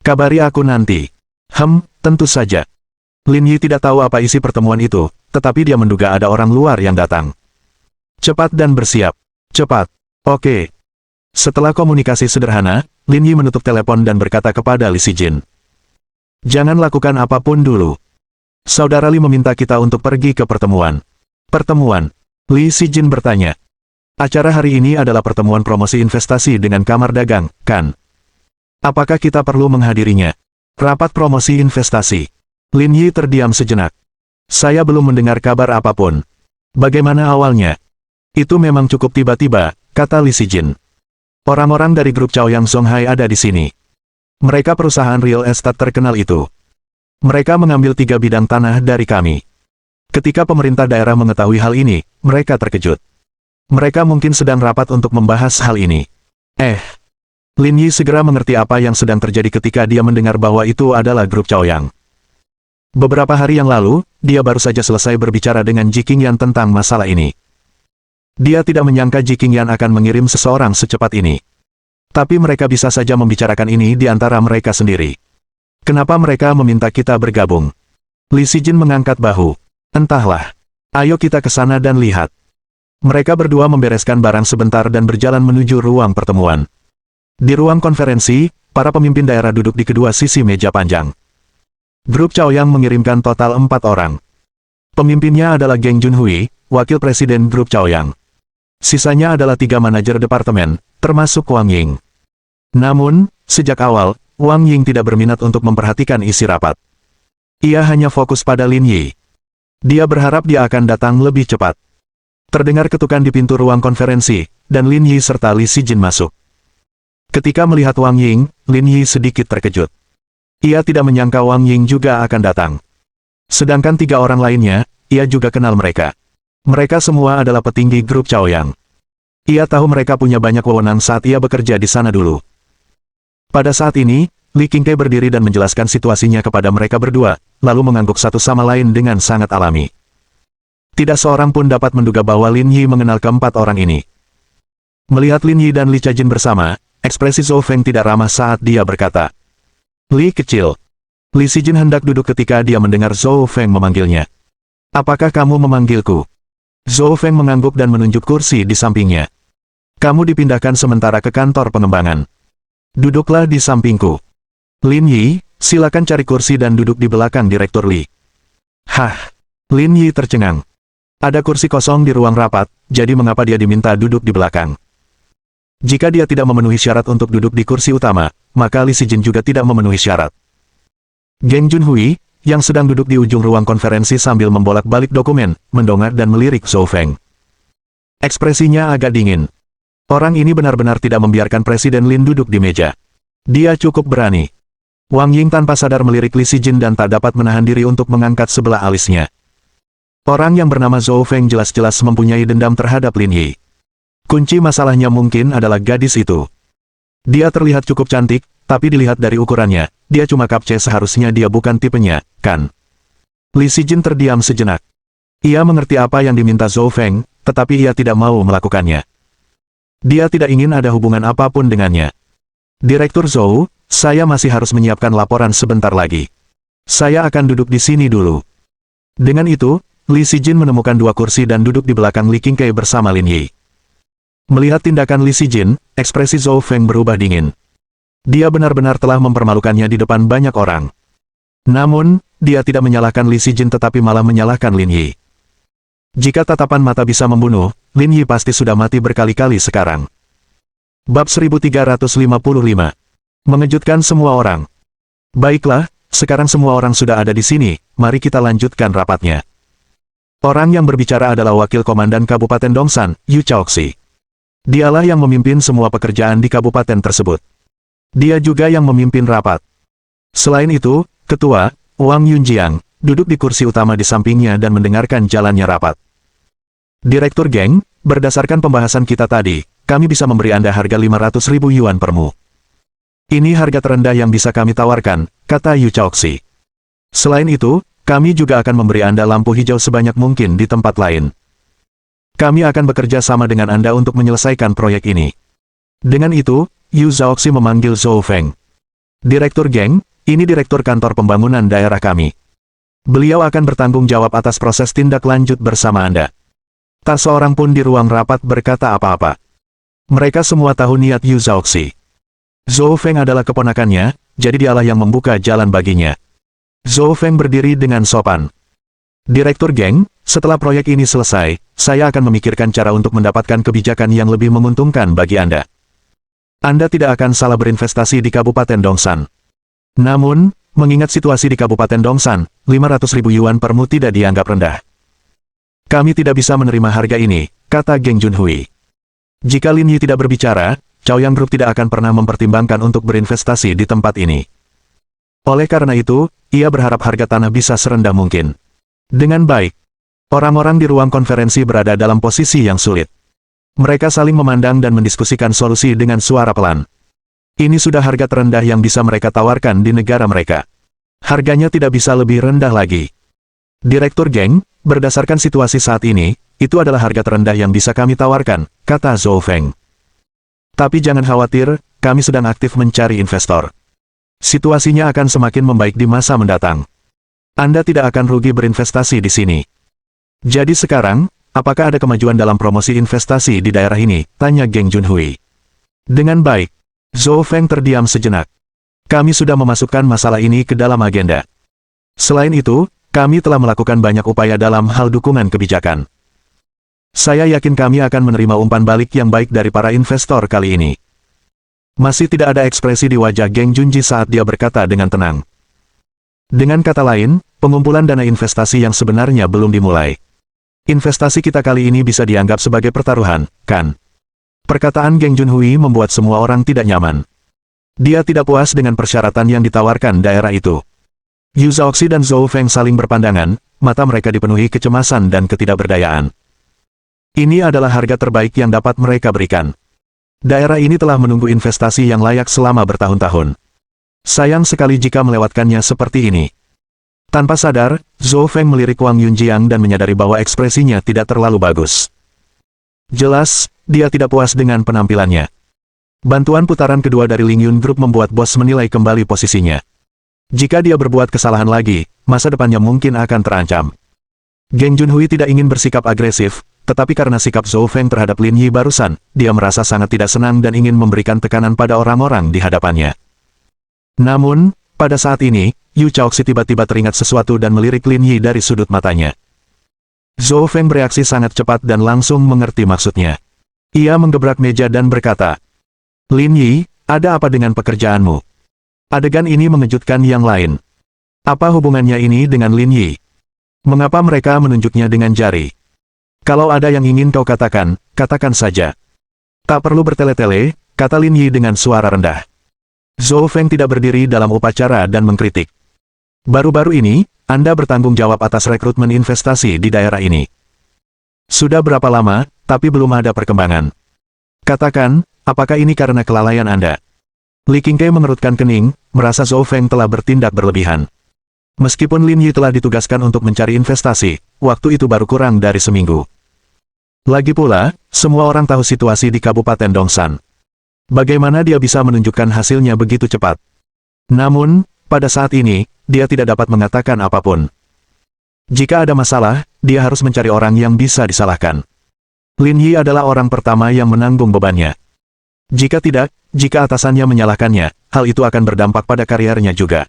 Kabari aku nanti. Tentu saja. Lin Yi tidak tahu apa isi pertemuan itu, tetapi dia menduga ada orang luar yang datang. Cepat dan bersiap. Cepat. Oke. Setelah komunikasi sederhana, Lin Yi menutup telepon dan berkata kepada Li Sijin. Jangan lakukan apapun dulu. Saudara Li meminta kita untuk pergi ke pertemuan. Pertemuan? Li Sijin bertanya. Acara hari ini adalah pertemuan promosi investasi dengan Kamar Dagang, kan? Apakah kita perlu menghadirinya? Rapat promosi investasi. Lin Yi terdiam sejenak. Saya belum mendengar kabar apapun. Bagaimana awalnya? Itu memang cukup tiba-tiba, kata Li Sijin. Orang-orang dari grup Chaoyang Zonghai ada di sini. Mereka perusahaan real estate terkenal itu. Mereka mengambil 3 bidang tanah dari kami. Ketika pemerintah daerah mengetahui hal ini, mereka terkejut. Mereka mungkin sedang rapat untuk membahas hal ini. Lin Yi segera mengerti apa yang sedang terjadi ketika dia mendengar bahwa itu adalah grup Chaoyang. Beberapa hari yang lalu, dia baru saja selesai berbicara dengan Ji Qingyan tentang masalah ini. Dia tidak menyangka Ji Qingyan akan mengirim seseorang secepat ini. Tapi mereka bisa saja membicarakan ini di antara mereka sendiri. Kenapa mereka meminta kita bergabung? Li Sijin mengangkat bahu. Entahlah. Ayo kita ke sana dan lihat. Mereka berdua membereskan barang sebentar dan berjalan menuju ruang pertemuan. Di ruang konferensi, para pemimpin daerah duduk di kedua sisi meja panjang. Grup Chaoyang mengirimkan total 4 orang. Pemimpinnya adalah Geng Junhui, wakil presiden grup Chaoyang. Sisanya adalah 3 manajer departemen, termasuk Wang Ying. Namun, sejak awal, Wang Ying tidak berminat untuk memperhatikan isi rapat. Ia hanya fokus pada Lin Yi. Dia berharap dia akan datang lebih cepat. Terdengar ketukan di pintu ruang konferensi, dan Lin Yi serta Li Sijin masuk. Ketika melihat Wang Ying, Lin Yi sedikit terkejut. Ia tidak menyangka Wang Ying juga akan datang. Sedangkan 3 orang lainnya, ia juga kenal mereka. Mereka semua adalah petinggi grup Chaoyang. Ia tahu mereka punya banyak wewenang saat ia bekerja di sana dulu. Pada saat ini, Li Qingkai berdiri dan menjelaskan situasinya kepada mereka berdua, lalu mengangguk satu sama lain dengan sangat alami. Tidak seorang pun dapat menduga bahwa Lin Yi mengenal keempat orang ini. Melihat Lin Yi dan Li Chajin bersama, ekspresi Zhou Feng tidak ramah saat dia berkata, Li kecil. Li Sijin hendak duduk ketika dia mendengar Zhou Feng memanggilnya. Apakah kamu memanggilku? Zhou Feng mengangguk dan menunjuk kursi di sampingnya. Kamu dipindahkan sementara ke kantor pengembangan. Duduklah di sampingku. Lin Yi, silakan cari kursi dan duduk di belakang Direktur Li. Lin Yi tercengang. Ada kursi kosong di ruang rapat, jadi mengapa dia diminta duduk di belakang? Jika dia tidak memenuhi syarat untuk duduk di kursi utama, maka Li Sijin juga tidak memenuhi syarat. Geng Junhui, yang sedang duduk di ujung ruang konferensi sambil membolak-balik dokumen, mendongak dan melirik Zhou Feng. Ekspresinya agak dingin. Orang ini benar-benar tidak membiarkan Presiden Lin duduk di meja. Dia cukup berani. Wang Ying tanpa sadar melirik Li Sijin dan tak dapat menahan diri untuk mengangkat sebelah alisnya. Orang yang bernama Zhou Feng jelas-jelas mempunyai dendam terhadap Lin Yi. Kunci masalahnya mungkin adalah gadis itu. Dia terlihat cukup cantik, tapi dilihat dari ukurannya, dia cuma kapce, seharusnya dia bukan tipenya, kan? Li Sijin terdiam sejenak. Ia mengerti apa yang diminta Zhou Feng, tetapi ia tidak mau melakukannya. Dia tidak ingin ada hubungan apapun dengannya. Direktur Zhou, saya masih harus menyiapkan laporan sebentar lagi. Saya akan duduk di sini dulu. Dengan itu, Li Sijin menemukan dua kursi dan duduk di belakang Li Qingkai bersama Lin Yi. Melihat tindakan Li Sijin, ekspresi Zhou Feng berubah dingin. Dia benar-benar telah mempermalukannya di depan banyak orang. Namun, dia tidak menyalahkan Li Sijin tetapi malah menyalahkan Lin Yi. Jika tatapan mata bisa membunuh, Lin Yi pasti sudah mati berkali-kali sekarang. Bab 1355. Mengejutkan semua orang. Baiklah, sekarang semua orang sudah ada di sini, mari kita lanjutkan rapatnya. Orang yang berbicara adalah Wakil Komandan Kabupaten Dongsan, Yu Chaoxi. Dialah yang memimpin semua pekerjaan di kabupaten tersebut. Dia juga yang memimpin rapat. Selain itu, Ketua, Wang Yunjiang, duduk di kursi utama di sampingnya dan mendengarkan jalannya rapat. Direktur Geng, berdasarkan pembahasan kita tadi, kami bisa memberi Anda harga 500.000 yuan per mu. Ini harga terendah yang bisa kami tawarkan, kata Yu Chaoxi. Selain itu, kami juga akan memberi Anda lampu hijau sebanyak mungkin di tempat lain. Kami akan bekerja sama dengan Anda untuk menyelesaikan proyek ini. Dengan itu, Yu Chaoxi memanggil Zhou Feng. Direktur Geng, ini direktur kantor pembangunan daerah kami. Beliau akan bertanggung jawab atas proses tindak lanjut bersama Anda. Tak seorang pun di ruang rapat berkata apa-apa. Mereka semua tahu niat Yu Chaoxi. Zhou Feng adalah keponakannya, jadi dialah yang membuka jalan baginya. Zhou Feng berdiri dengan sopan. Direktur Geng, setelah proyek ini selesai, saya akan memikirkan cara untuk mendapatkan kebijakan yang lebih menguntungkan bagi Anda. Anda tidak akan salah berinvestasi di Kabupaten Dongsan. Namun, mengingat situasi di Kabupaten Dongsan, 500.000 yuan per mu tidak dianggap rendah. Kami tidak bisa menerima harga ini, kata Geng Junhui. Jika Lin Yi tidak berbicara, Chaoyang Group tidak akan pernah mempertimbangkan untuk berinvestasi di tempat ini. Oleh karena itu, ia berharap harga tanah bisa serendah mungkin. Dengan baik, orang-orang di ruang konferensi berada dalam posisi yang sulit. Mereka saling memandang dan mendiskusikan solusi dengan suara pelan. Ini sudah harga terendah yang bisa mereka tawarkan di negara mereka. Harganya tidak bisa lebih rendah lagi. Direktur Geng, berdasarkan situasi saat ini, itu adalah harga terendah yang bisa kami tawarkan, kata Zhou Feng. Tapi jangan khawatir, kami sedang aktif mencari investor. Situasinya akan semakin membaik di masa mendatang. Anda tidak akan rugi berinvestasi di sini. Jadi sekarang, apakah ada kemajuan dalam promosi investasi di daerah ini? Tanya Geng Junhui. Dengan baik. Zhou Feng terdiam sejenak. Kami sudah memasukkan masalah ini ke dalam agenda. Selain itu, kami telah melakukan banyak upaya dalam hal dukungan kebijakan. Saya yakin kami akan menerima umpan balik yang baik dari para investor kali ini. Masih tidak ada ekspresi di wajah Geng Junji saat dia berkata dengan tenang. Dengan kata lain, pengumpulan dana investasi yang sebenarnya belum dimulai. Investasi kita kali ini bisa dianggap sebagai pertaruhan, kan? Perkataan Geng Junhui membuat semua orang tidak nyaman. Dia tidak puas dengan persyaratan yang ditawarkan daerah itu. Yu Chaoxi dan Zhou Feng saling berpandangan, mata mereka dipenuhi kecemasan dan ketidakberdayaan. Ini adalah harga terbaik yang dapat mereka berikan. Daerah ini telah menunggu investasi yang layak selama bertahun-tahun. Sayang sekali jika melewatkannya seperti ini. Tanpa sadar, Zhou Feng melirik Wang Yunjiang dan menyadari bahwa ekspresinya tidak terlalu bagus. Jelas, dia tidak puas dengan penampilannya. Bantuan putaran kedua dari Ling Yun Group membuat bos menilai kembali posisinya. Jika dia berbuat kesalahan lagi, masa depannya mungkin akan terancam. Geng Junhui tidak ingin bersikap agresif, tetapi karena sikap Zhou Feng terhadap Lin Yi barusan, dia merasa sangat tidak senang dan ingin memberikan tekanan pada orang-orang di hadapannya. Namun, pada saat ini, Yu Chaoxi tiba-tiba teringat sesuatu dan melirik Lin Yi dari sudut matanya. Zhou Feng bereaksi sangat cepat dan langsung mengerti maksudnya. Ia menggebrak meja dan berkata, Lin Yi, ada apa dengan pekerjaanmu? Adegan ini mengejutkan yang lain. Apa hubungannya ini dengan Lin Yi? Mengapa mereka menunjuknya dengan jari? Kalau ada yang ingin kau katakan, katakan saja. Tak perlu bertele-tele, kata Lin Yi dengan suara rendah. Zhou Feng tidak berdiri dalam upacara dan mengkritik. Baru-baru ini, Anda bertanggung jawab atas rekrutmen investasi di daerah ini. Sudah berapa lama, tapi belum ada perkembangan. Katakan, apakah ini karena kelalaian Anda? Li Qingke mengerutkan kening, merasa Zhou Feng telah bertindak berlebihan. Meskipun Lin Yi telah ditugaskan untuk mencari investasi, waktu itu baru kurang dari seminggu. Lagi pula, semua orang tahu situasi di Kabupaten Dongsan. Bagaimana dia bisa menunjukkan hasilnya begitu cepat? Namun, pada saat ini, dia tidak dapat mengatakan apapun. Jika ada masalah, dia harus mencari orang yang bisa disalahkan. Lin Yi adalah orang pertama yang menanggung bebannya. Jika tidak, jika atasannya menyalahkannya, hal itu akan berdampak pada kariernya juga.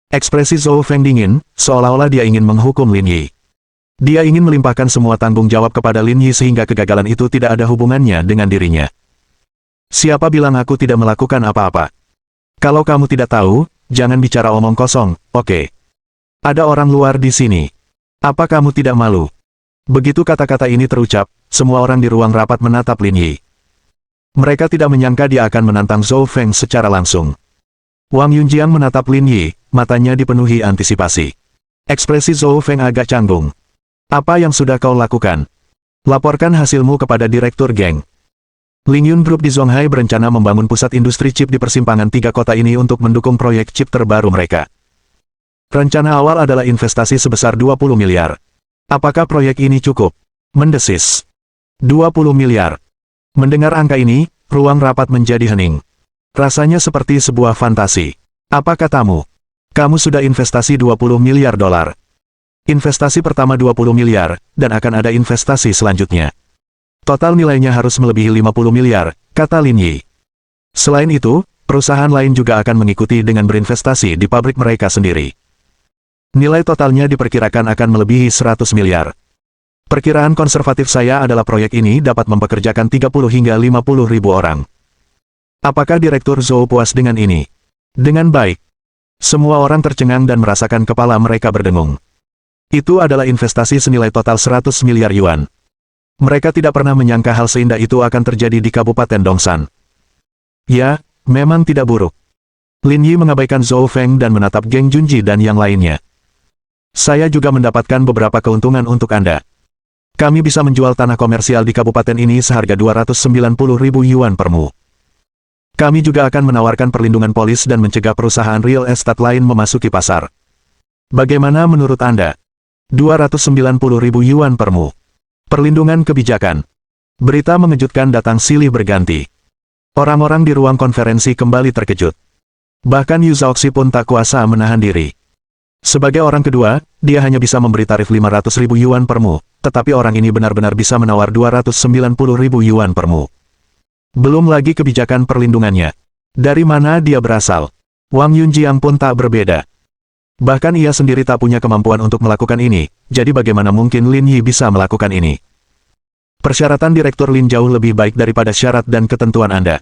Ekspresi Zhou Feng dingin, seolah-olah dia ingin menghukum Lin Yi. Dia ingin melimpahkan semua tanggung jawab kepada Lin Yi sehingga kegagalan itu tidak ada hubungannya dengan dirinya. Siapa bilang aku tidak melakukan apa-apa? Kalau kamu tidak tahu, jangan bicara omong kosong, oke? Ada orang luar di sini. Apa kamu tidak malu? Begitu kata-kata ini terucap, semua orang di ruang rapat menatap Lin Yi. Mereka tidak menyangka dia akan menantang Zhou Feng secara langsung. Wang Yunjiang menatap Lin Yi, matanya dipenuhi antisipasi. Ekspresi Zhou Feng agak canggung. Apa yang sudah kau lakukan? Laporkan hasilmu kepada Direktur Geng. Lingyun Group di Zhonghai berencana membangun pusat industri chip di persimpangan tiga kota ini untuk mendukung proyek chip terbaru mereka. Rencana awal adalah investasi sebesar 20 miliar. Apakah proyek ini cukup? Mendesis. 20 miliar. Mendengar angka ini, ruang rapat menjadi hening. Rasanya seperti sebuah fantasi. Apa katamu? Kamu sudah investasi 20 miliar dolar. Investasi pertama 20 miliar, dan akan ada investasi selanjutnya. Total nilainya harus melebihi 50 miliar, kata Lin Yi. Selain itu, perusahaan lain juga akan mengikuti dengan berinvestasi di pabrik mereka sendiri. Nilai totalnya diperkirakan akan melebihi 100 miliar. Perkiraan konservatif saya adalah proyek ini dapat mempekerjakan 30 hingga 50 ribu orang. Apakah Direktur Zhou puas dengan ini? Dengan baik. Semua orang tercengang dan merasakan kepala mereka berdengung. Itu adalah investasi senilai total 100 miliar yuan. Mereka tidak pernah menyangka hal seindah itu akan terjadi di Kabupaten Dongsan. Ya, memang tidak buruk. Lin Yi mengabaikan Zhou Feng dan menatap Geng Junji dan yang lainnya. Saya juga mendapatkan beberapa keuntungan untuk Anda. Kami bisa menjual tanah komersial di kabupaten ini seharga 290 ribu yuan per mu. Kami juga akan menawarkan perlindungan polis dan mencegah perusahaan real estate lain memasuki pasar. Bagaimana menurut Anda? 290 ribu yuan per mu. Perlindungan kebijakan. Berita mengejutkan datang silih berganti. Orang-orang di ruang konferensi kembali terkejut. Bahkan Yu Zhaoxi pun tak kuasa menahan diri. Sebagai orang kedua, dia hanya bisa memberi tarif 500 ribu yuan per mu, tetapi orang ini benar-benar bisa menawar 290 ribu yuan per mu. Belum lagi kebijakan perlindungannya. Dari mana dia berasal? Wang Yunjiang pun tak berbeda. Bahkan ia sendiri tak punya kemampuan untuk melakukan ini, jadi bagaimana mungkin Lin Yi bisa melakukan ini? Persyaratan Direktur Lin jauh lebih baik daripada syarat dan ketentuan Anda.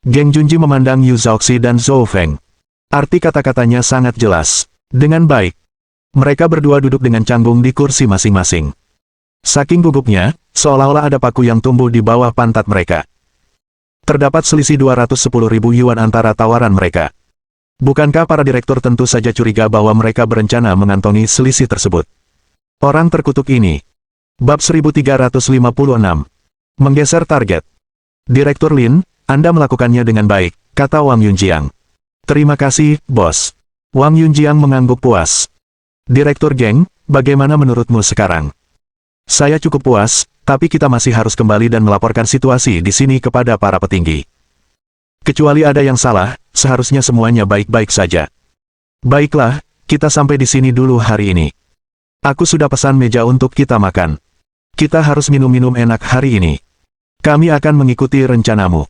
Geng Junji memandang Yu Zhaoxi dan Zhou Feng. Arti kata-katanya sangat jelas. Dengan baik. Mereka berdua duduk dengan canggung di kursi masing-masing. Saking gugupnya, seolah-olah ada paku yang tumbuh di bawah pantat mereka. Terdapat selisih 210 ribu yuan antara tawaran mereka. Bukankah para direktur tentu saja curiga bahwa mereka berencana mengantongi selisih tersebut? Orang terkutuk ini. Bab 1356. Menggeser target. Direktur Lin, Anda melakukannya dengan baik, kata Wang Yunjiang. Terima kasih, bos. Wang Yunjiang mengangguk puas. Direktur Geng, bagaimana menurutmu sekarang? Saya cukup puas, tapi kita masih harus kembali dan melaporkan situasi di sini kepada para petinggi. Kecuali ada yang salah, seharusnya semuanya baik-baik saja. Baiklah, kita sampai di sini dulu hari ini. Aku sudah pesan meja untuk kita makan. Kita harus minum-minum enak hari ini. Kami akan mengikuti rencanamu.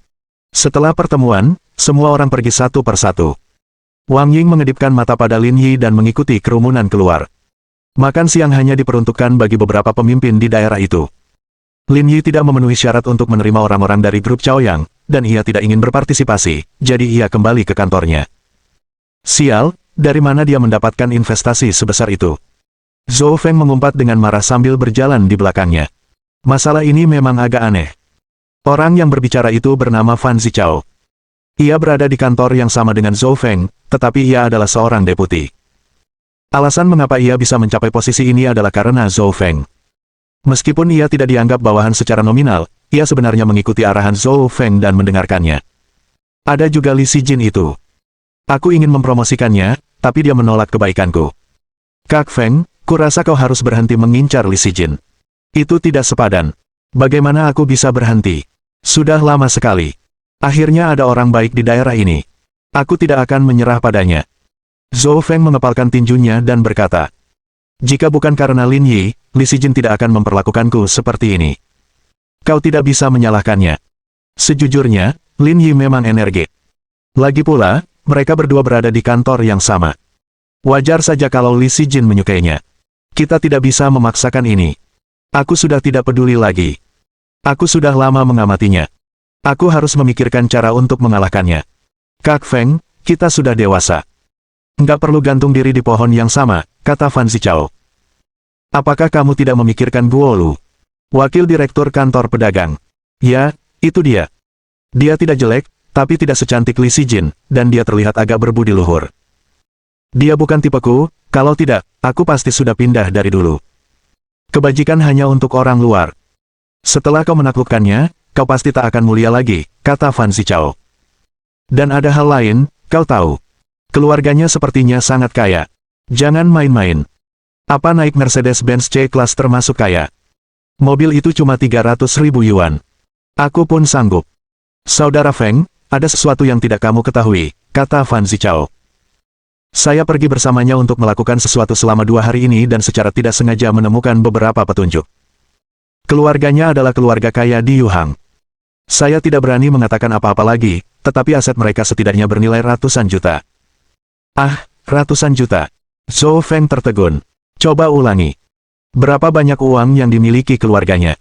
Setelah pertemuan, semua orang pergi satu persatu. Wang Ying mengedipkan mata pada Lin Yi dan mengikuti kerumunan keluar. Makan siang hanya diperuntukkan bagi beberapa pemimpin di daerah itu. Lin Yi tidak memenuhi syarat untuk menerima orang-orang dari grup Chaoyang, dan ia tidak ingin berpartisipasi, jadi ia kembali ke kantornya. Sial, dari mana dia mendapatkan investasi sebesar itu? Zhou Feng mengumpat dengan marah sambil berjalan di belakangnya. Masalah ini memang agak aneh. Orang yang berbicara itu bernama Fan Zichao. Ia berada di kantor yang sama dengan Zhou Feng, tetapi ia adalah seorang deputi. Alasan mengapa ia bisa mencapai posisi ini adalah karena Zhou Feng. Meskipun ia tidak dianggap bawahan secara nominal, ia sebenarnya mengikuti arahan Zhou Feng dan mendengarkannya. Ada juga Li Sijin itu. Aku ingin mempromosikannya, tapi dia menolak kebaikanku. Kak Feng, kurasa kau harus berhenti mengincar Li Sijin. Itu tidak sepadan. Bagaimana aku bisa berhenti? Sudah lama sekali. Akhirnya ada orang baik di daerah ini. Aku tidak akan menyerah padanya. Zhou Feng mengepalkan tinjunya dan berkata, jika bukan karena Lin Yi, Li Sijin tidak akan memperlakukanku seperti ini. Kau tidak bisa menyalahkannya. Sejujurnya, Lin Yi memang energik. Lagi pula, mereka berdua berada di kantor yang sama. Wajar saja kalau Li Sijin menyukainya. Kita tidak bisa memaksakan ini. Aku sudah tidak peduli lagi. Aku sudah lama mengamatinya. Aku harus memikirkan cara untuk mengalahkannya. Kak Feng, kita sudah dewasa. Nggak perlu gantung diri di pohon yang sama, kata Fan Zichao. Apakah kamu tidak memikirkan Guo Lu? Wakil Direktur Kantor Pedagang. Ya, itu dia. Dia tidak jelek, tapi tidak secantik Li Sijin, dan dia terlihat agak berbudi luhur. Dia bukan tipeku, kalau tidak, aku pasti sudah pindah dari dulu. Kebajikan hanya untuk orang luar. Setelah kau menaklukkannya, kau pasti tak akan mulia lagi, kata Fan Zichao. Dan ada hal lain, kau tahu. Keluarganya sepertinya sangat kaya. Jangan main-main. Apa naik Mercedes-Benz C-Class termasuk kaya? Mobil itu cuma 300.000 yuan. Aku pun sanggup. Saudara Feng, ada sesuatu yang tidak kamu ketahui, kata Fan Zichao. Saya pergi bersamanya untuk melakukan sesuatu selama 2 hari ini dan secara tidak sengaja menemukan beberapa petunjuk. Keluarganya adalah keluarga kaya di Yuhang. Saya tidak berani mengatakan apa-apa lagi, tetapi aset mereka setidaknya bernilai ratusan juta. Ah, ratusan juta. Zhou Feng tertegun. Coba ulangi. Berapa banyak uang yang dimiliki keluarganya?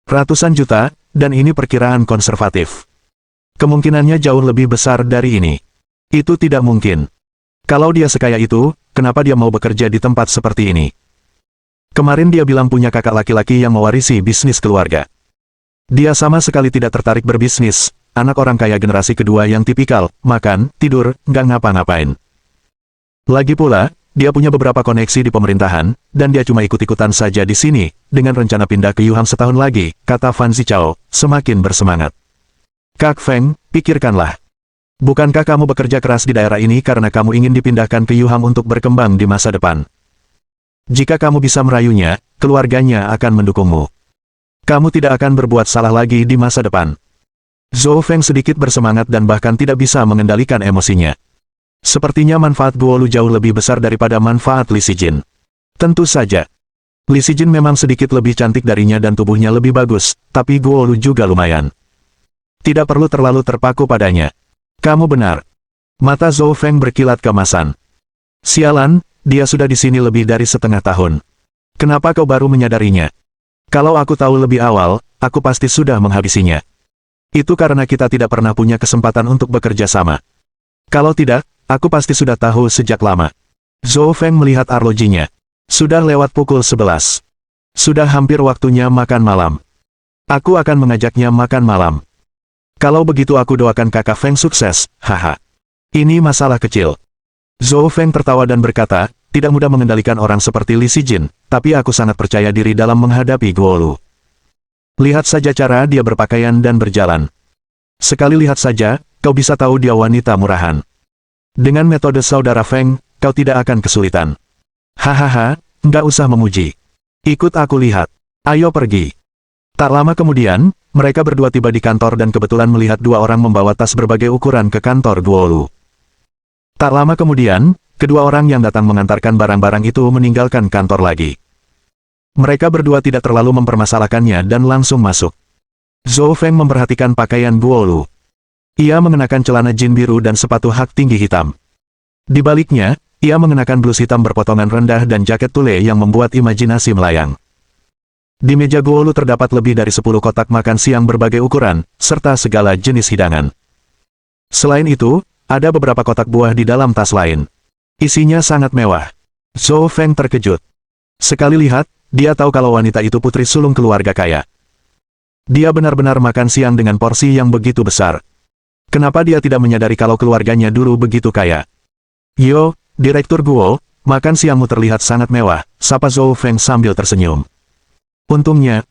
Ratusan juta, dan ini perkiraan konservatif. Kemungkinannya jauh lebih besar dari ini. Itu tidak mungkin. Kalau dia sekaya itu, kenapa dia mau bekerja di tempat seperti ini? Kemarin dia bilang punya kakak laki-laki yang mewarisi bisnis keluarga. Dia sama sekali tidak tertarik berbisnis, anak orang kaya generasi kedua yang tipikal, makan, tidur, nggak ngapa-ngapain. Lagi pula, dia punya beberapa koneksi di pemerintahan, dan dia cuma ikut-ikutan saja di sini, dengan rencana pindah ke Yuhang setahun lagi, kata Fan Zichao, semakin bersemangat. Kak Feng, pikirkanlah. Bukankah kamu bekerja keras di daerah ini karena kamu ingin dipindahkan ke Yuhang untuk berkembang di masa depan? Jika kamu bisa merayunya, keluarganya akan mendukungmu. Kamu tidak akan berbuat salah lagi di masa depan. Zhou Feng sedikit bersemangat dan bahkan tidak bisa mengendalikan emosinya. Sepertinya manfaat Guo Lu jauh lebih besar daripada manfaat Li Sijin. Tentu saja. Li Sijin memang sedikit lebih cantik darinya dan tubuhnya lebih bagus, tapi Guo Lu juga lumayan. Tidak perlu terlalu terpaku padanya. Kamu benar. Mata Zhou Feng berkilat kemasan. Sialan, dia sudah di sini lebih dari setengah tahun. Kenapa kau baru menyadarinya? Kalau aku tahu lebih awal, aku pasti sudah menghabisinya. Itu karena kita tidak pernah punya kesempatan untuk bekerja sama. Kalau tidak, aku pasti sudah tahu sejak lama. Zhou Feng melihat arlojinya. Sudah lewat pukul 11. Sudah hampir waktunya makan malam. Aku akan mengajaknya makan malam. Kalau begitu aku doakan kakak Feng sukses, haha. Ini masalah kecil. Zhou Feng tertawa dan berkata, tidak mudah mengendalikan orang seperti Li Sijin, tapi aku sangat percaya diri dalam menghadapi Guo Lu. Lihat saja cara dia berpakaian dan berjalan. Sekali lihat saja, kau bisa tahu dia wanita murahan. Dengan metode saudara Feng, kau tidak akan kesulitan. Hahaha, nggak usah memuji. Ikut aku lihat. Ayo pergi. Tak lama kemudian, mereka berdua tiba di kantor dan kebetulan melihat 2 orang membawa tas berbagai ukuran ke kantor Guo Lu. Tak lama kemudian, kedua orang yang datang mengantarkan barang-barang itu meninggalkan kantor lagi. Mereka berdua tidak terlalu mempermasalahkannya dan langsung masuk. Zhou Feng memperhatikan pakaian Guo Lu. Ia mengenakan celana jin biru dan sepatu hak tinggi hitam. Di baliknya, ia mengenakan blus hitam berpotongan rendah dan jaket tule yang membuat imajinasi melayang. Di meja Guo Lu terdapat lebih dari 10 kotak makan siang berbagai ukuran, serta segala jenis hidangan. Selain itu, ada beberapa kotak buah di dalam tas lain. Isinya sangat mewah. Zhou Feng terkejut. Sekali lihat, dia tahu kalau wanita itu putri sulung keluarga kaya. Dia benar-benar makan siang dengan porsi yang begitu besar. Kenapa dia tidak menyadari kalau keluarganya dulu begitu kaya? Yo, Direktur Guo, makan siangmu terlihat sangat mewah, sapa Zhou Feng sambil tersenyum. Untungnya.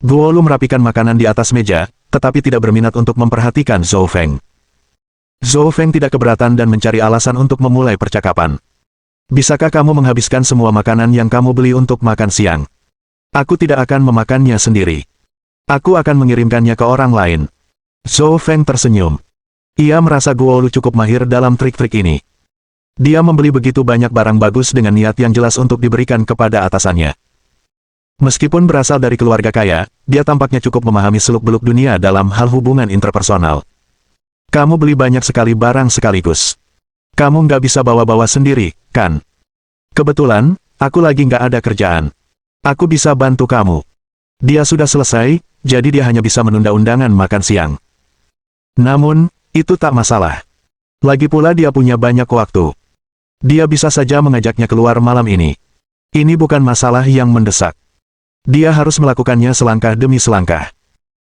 Guo Lu merapikan makanan di atas meja, tetapi tidak berminat untuk memperhatikan Zhou Feng. Zhou Feng tidak keberatan dan mencari alasan untuk memulai percakapan. Bisakah kamu menghabiskan semua makanan yang kamu beli untuk makan siang? Aku tidak akan memakannya sendiri. Aku akan mengirimkannya ke orang lain. Zhou Feng tersenyum. Ia merasa Guo Lu cukup mahir dalam trik-trik ini. Dia membeli begitu banyak barang bagus dengan niat yang jelas untuk diberikan kepada atasannya. Meskipun berasal dari keluarga kaya, dia tampaknya cukup memahami seluk-beluk dunia dalam hal hubungan interpersonal. Kamu beli banyak sekali barang sekaligus. Kamu nggak bisa bawa-bawa sendiri, kan? Kebetulan, aku lagi nggak ada kerjaan. Aku bisa bantu kamu. Dia sudah selesai, jadi dia hanya bisa menunda undangan makan siang. Namun, itu tak masalah. Lagi pula dia punya banyak waktu. Dia bisa saja mengajaknya keluar malam ini. Ini bukan masalah yang mendesak. Dia harus melakukannya selangkah demi selangkah.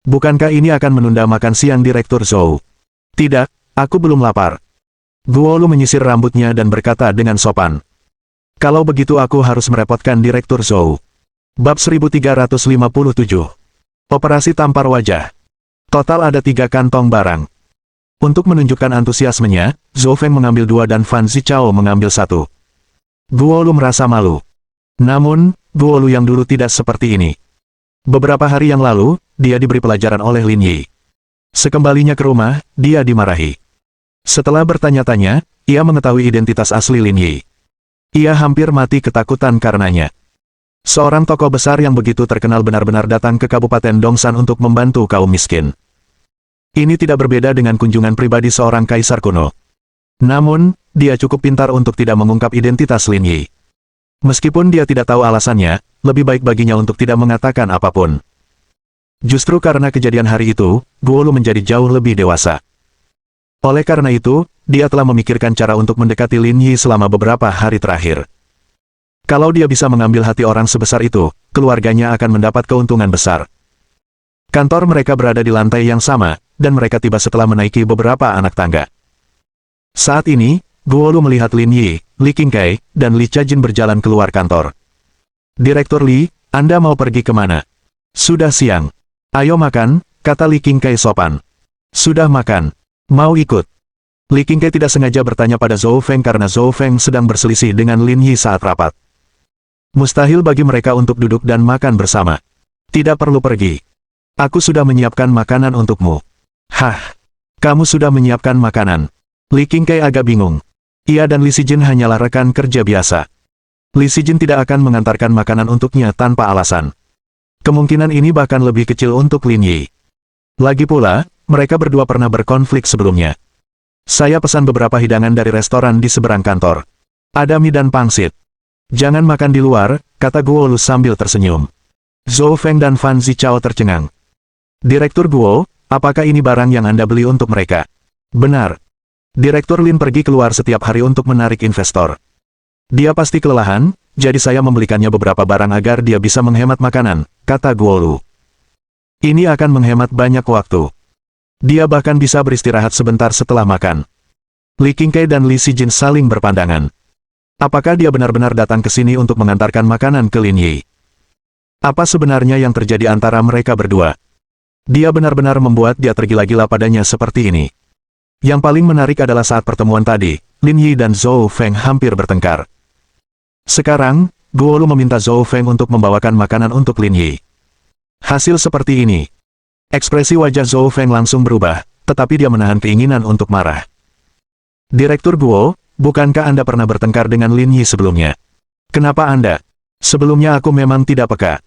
Bukankah ini akan menunda makan siang Direktur Zhou? Tidak, aku belum lapar. Guo Lu menyisir rambutnya dan berkata dengan sopan. Kalau begitu aku harus merepotkan Direktur Zhou. Bab 1357. Operasi tampar wajah. Total ada 3 kantong barang. Untuk menunjukkan antusiasmenya, Zhou Feng mengambil 2 dan Fan Zichao mengambil 1. Guo Lu merasa malu. Namun, Guo Lu yang dulu tidak seperti ini. Beberapa hari yang lalu, dia diberi pelajaran oleh Lin Yi. Sekembalinya ke rumah, dia dimarahi. Setelah bertanya-tanya, ia mengetahui identitas asli Lin Yi. Ia hampir mati ketakutan karenanya. Seorang tokoh besar yang begitu terkenal benar-benar datang ke Kabupaten Dongsan untuk membantu kaum miskin. Ini tidak berbeda dengan kunjungan pribadi seorang kaisar kuno. Namun, dia cukup pintar untuk tidak mengungkap identitas Lin Yi. Meskipun dia tidak tahu alasannya, lebih baik baginya untuk tidak mengatakan apapun. Justru karena kejadian hari itu, Guo Lu menjadi jauh lebih dewasa. Oleh karena itu, dia telah memikirkan cara untuk mendekati Lin Yi selama beberapa hari terakhir. Kalau dia bisa mengambil hati orang sebesar itu, keluarganya akan mendapat keuntungan besar. Kantor mereka berada di lantai yang sama, dan mereka tiba setelah menaiki beberapa anak tangga. Saat ini, Guo Lu melihat Lin Yi, Li Qingkai, dan Li Chajin berjalan keluar kantor. Direktur Li, Anda mau pergi kemana? Sudah siang. Ayo makan, kata Li Qingkai sopan. Sudah makan. Mau ikut? Li Qingkai tidak sengaja bertanya pada Zhou Feng karena Zhou Feng sedang berselisih dengan Lin Yi saat rapat. Mustahil bagi mereka untuk duduk dan makan bersama. Tidak perlu pergi. Aku sudah menyiapkan makanan untukmu. Hah? Kamu sudah menyiapkan makanan? Li Qingkai agak bingung. Ia dan Li Sijin hanyalah rekan kerja biasa. Li Sijin tidak akan mengantarkan makanan untuknya tanpa alasan. Kemungkinan ini bahkan lebih kecil untuk Lin Yi. Lagi pula, mereka berdua pernah berkonflik sebelumnya. Saya pesan beberapa hidangan dari restoran di seberang kantor. Ada mie dan pangsit. Jangan makan di luar, kata Guo Lu sambil tersenyum. Zhou Feng dan Fan Zichao tercengang. Direktur Guo, apakah ini barang yang Anda beli untuk mereka? Benar. Direktur Lin pergi keluar setiap hari untuk menarik investor. Dia pasti kelelahan, jadi saya membelikannya beberapa barang agar dia bisa menghemat makanan, kata Guo Lu. Ini akan menghemat banyak waktu. Dia bahkan bisa beristirahat sebentar setelah makan. Li Qingkai dan Li Sijin saling berpandangan. Apakah dia benar-benar datang ke sini untuk mengantarkan makanan ke Lin Yi? Apa sebenarnya yang terjadi antara mereka berdua? Dia benar-benar membuat dia tergila-gila padanya seperti ini. Yang paling menarik adalah saat pertemuan tadi, Lin Yi dan Zhou Feng hampir bertengkar. Sekarang, Guo Lu meminta Zhou Feng untuk membawakan makanan untuk Lin Yi. Hasil seperti ini. Ekspresi wajah Zhou Feng langsung berubah, tetapi dia menahan keinginan untuk marah. Direktur Guo, bukankah Anda pernah bertengkar dengan Lin Yi sebelumnya? Kenapa Anda? Sebelumnya aku memang tidak peka.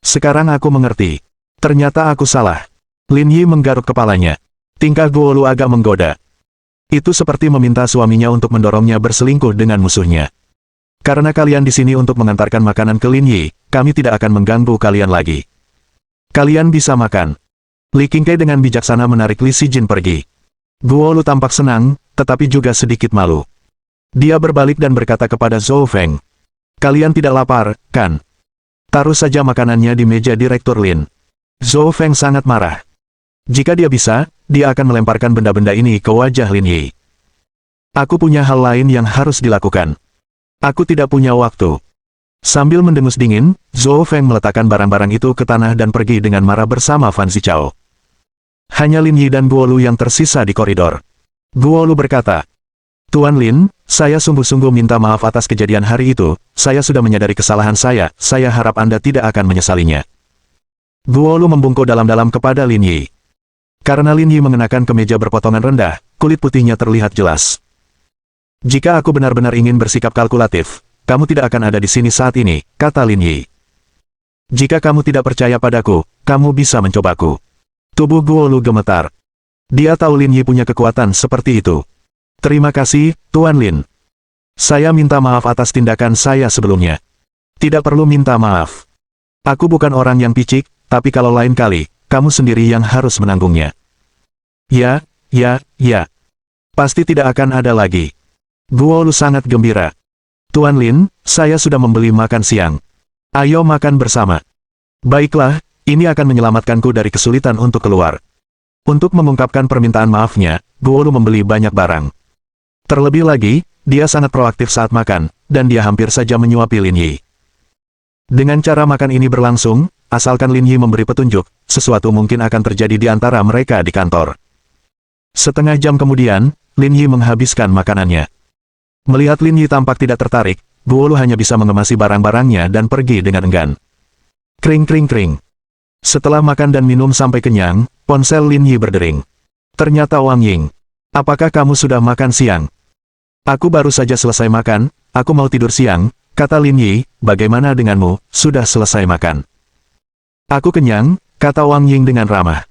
Sekarang aku mengerti. Ternyata aku salah. Lin Yi menggaruk kepalanya. Tingkah Guo Lu agak menggoda. Itu seperti meminta suaminya untuk mendorongnya berselingkuh dengan musuhnya. Karena kalian di sini untuk mengantarkan makanan ke Lin Yi, kami tidak akan mengganggu kalian lagi. Kalian bisa makan. Li Qingkai dengan bijaksana menarik Li Sijin pergi. Guo Lu tampak senang, tetapi juga sedikit malu. Dia berbalik dan berkata kepada Zhou Feng. Kalian tidak lapar, kan? Taruh saja makanannya di meja Direktur Lin. Zhou Feng sangat marah. Jika dia bisa, dia akan melemparkan benda-benda ini ke wajah Lin Yi. Aku punya hal lain yang harus dilakukan. Aku tidak punya waktu. Sambil mendengus dingin, Zhou Feng meletakkan barang-barang itu ke tanah dan pergi dengan marah bersama Fan Zichao. Hanya Lin Yi dan Guolu yang tersisa di koridor. Guolu berkata, "Tuan Lin, saya sungguh-sungguh minta maaf atas kejadian hari itu, saya sudah menyadari kesalahan saya harap Anda tidak akan menyesalinya." Guolu membungkuk dalam-dalam kepada Lin Yi. Karena Lin Yi mengenakan kemeja berpotongan rendah, kulit putihnya terlihat jelas. "Jika aku benar-benar ingin bersikap kalkulatif, kamu tidak akan ada di sini saat ini," kata Lin Yi. "Jika kamu tidak percaya padaku, kamu bisa mencobaku." Tubuh Guolu gemetar. Dia tahu Lin Yi punya kekuatan seperti itu. "Terima kasih, Tuan Lin. Saya minta maaf atas tindakan saya sebelumnya." "Tidak perlu minta maaf. Aku bukan orang yang picik, tapi kalau lain kali, kamu sendiri yang harus menanggungnya." Ya. Pasti tidak akan ada lagi." Guolu sangat gembira. "Tuan Lin, saya sudah membeli makan siang. Ayo makan bersama." "Baiklah, ini akan menyelamatkanku dari kesulitan untuk keluar." Untuk mengungkapkan permintaan maafnya, Guolu membeli banyak barang. Terlebih lagi, dia sangat proaktif saat makan, dan dia hampir saja menyuapi Lin Yi. Dengan cara makan ini berlangsung, asalkan Lin Yi memberi petunjuk, sesuatu mungkin akan terjadi di antara mereka di kantor. Setengah jam kemudian, Lin Yi menghabiskan makanannya. Melihat Lin Yi tampak tidak tertarik, Guolu hanya bisa mengemasi barang-barangnya dan pergi dengan enggan. Kring kring kring. Setelah makan dan minum sampai kenyang, ponsel Lin Yi berdering. Ternyata Wang Ying. "Apakah kamu sudah makan siang?" "Aku baru saja selesai makan, aku mau tidur siang," kata Lin Yi. "Bagaimana denganmu, sudah selesai makan?" "Aku kenyang," kata Wang Ying dengan ramah.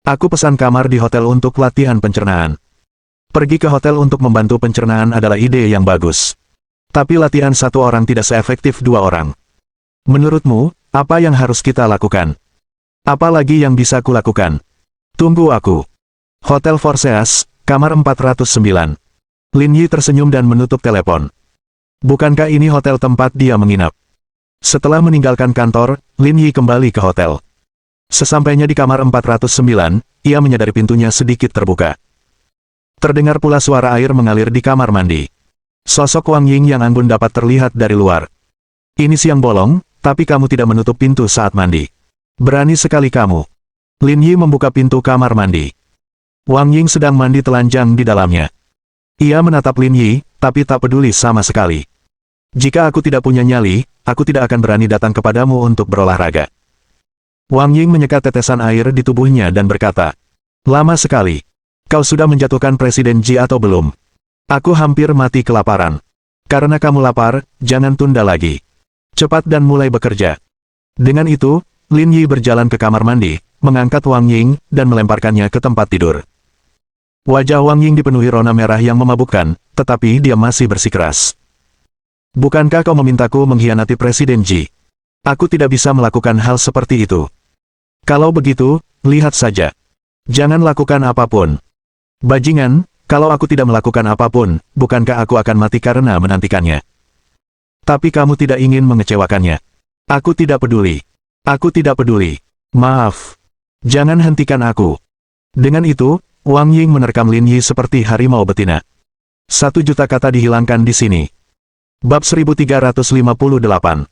"Aku pesan kamar di hotel untuk latihan pencernaan." Pergi ke hotel untuk membantu pencernaan adalah ide yang bagus. Tapi latihan satu orang tidak seefektif dua orang. Menurutmu, apa yang harus kita lakukan? Apa lagi yang bisa kulakukan? Tunggu aku. Hotel Forseas, kamar 409. Lin Yi tersenyum dan menutup telepon. Bukankah ini hotel tempat dia menginap? Setelah meninggalkan kantor, Lin Yi kembali ke hotel. Sesampainya di kamar 409, ia menyadari pintunya sedikit terbuka. Terdengar pula suara air mengalir di kamar mandi. Sosok Wang Ying yang anggun dapat terlihat dari luar. "Ini siang bolong, tapi kamu tidak menutup pintu saat mandi. Berani sekali kamu." Lin Yi membuka pintu kamar mandi. Wang Ying sedang mandi telanjang di dalamnya. Ia menatap Lin Yi, tapi tak peduli sama sekali. "Jika aku tidak punya nyali, aku tidak akan berani datang kepadamu untuk berolahraga." Wang Ying menyekat tetesan air di tubuhnya dan berkata, "Lama sekali. Kau sudah menjatuhkan Presiden Ji atau belum? Aku hampir mati kelaparan. Karena kamu lapar, jangan tunda lagi. Cepat dan mulai bekerja." Dengan itu, Lin Yi berjalan ke kamar mandi, mengangkat Wang Ying, dan melemparkannya ke tempat tidur. Wajah Wang Ying dipenuhi rona merah yang memabukkan, tetapi dia masih bersikeras. "Bukankah kau memintaku mengkhianati Presiden Ji? Aku tidak bisa melakukan hal seperti itu. Kalau begitu, lihat saja. Jangan lakukan apapun." "Bajingan, kalau aku tidak melakukan apapun, bukankah aku akan mati karena menantikannya? Tapi kamu tidak ingin mengecewakannya. Aku tidak peduli. Aku tidak peduli. Maaf. Jangan hentikan aku." Dengan itu, Wang Ying menerkam Lin Yi seperti harimau betina. 1.000.000 kata dihilangkan di sini. Bab 1358.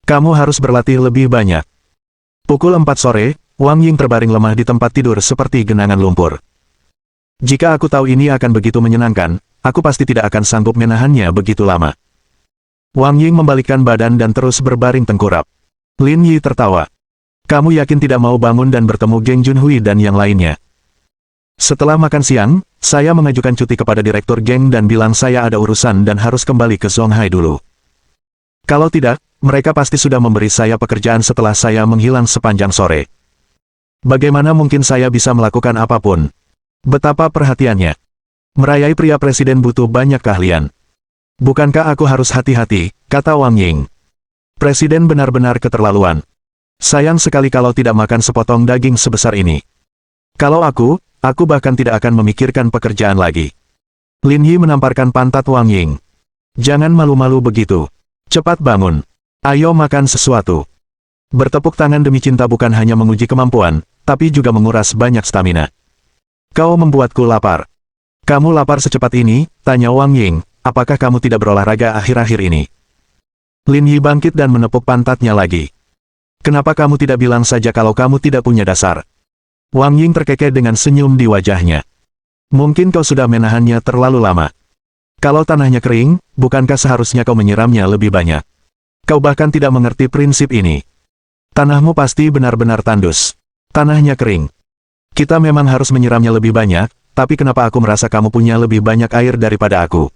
Kamu harus berlatih lebih banyak. Pukul 4 sore, Wang Ying terbaring lemah di tempat tidur seperti genangan lumpur. "Jika aku tahu ini akan begitu menyenangkan, aku pasti tidak akan sanggup menahannya begitu lama." Wang Ying membalikkan badan dan terus berbaring tengkurap. Lin Yi tertawa. "Kamu yakin tidak mau bangun dan bertemu Geng Junhui dan yang lainnya?" "Setelah makan siang, saya mengajukan cuti kepada direktur geng dan bilang saya ada urusan dan harus kembali ke Zonghai dulu. Kalau tidak, mereka pasti sudah memberi saya pekerjaan setelah saya menghilang sepanjang sore. Bagaimana mungkin saya bisa melakukan apapun? Betapa perhatiannya. Merayai pria presiden butuh banyak keahlian. Bukankah aku harus hati-hati?" kata Wang Ying. "Presiden benar-benar keterlaluan. Sayang sekali kalau tidak makan sepotong daging sebesar ini. Kalau aku bahkan tidak akan memikirkan pekerjaan lagi." Lin Yi menamparkan pantat Wang Ying. "Jangan malu-malu begitu. Cepat bangun. Ayo makan sesuatu." Bertepuk tangan demi cinta bukan hanya menguji kemampuan, tapi juga menguras banyak stamina. Kau membuatku lapar. Kamu lapar secepat ini? Tanya Wang Ying. Apakah kamu tidak berolahraga akhir-akhir ini? Lin Yi bangkit dan menepuk pantatnya lagi. Kenapa kamu tidak bilang saja kalau kamu tidak punya dasar? Wang Ying terkekeh dengan senyum di wajahnya. Mungkin kau sudah menahannya terlalu lama. Kalau tanahnya kering, bukankah seharusnya kau menyiramnya lebih banyak? Kau bahkan tidak mengerti prinsip ini. Tanahmu pasti benar-benar tandus. Tanahnya kering. Kita memang harus menyiramnya lebih banyak, tapi kenapa aku merasa kamu punya lebih banyak air daripada aku?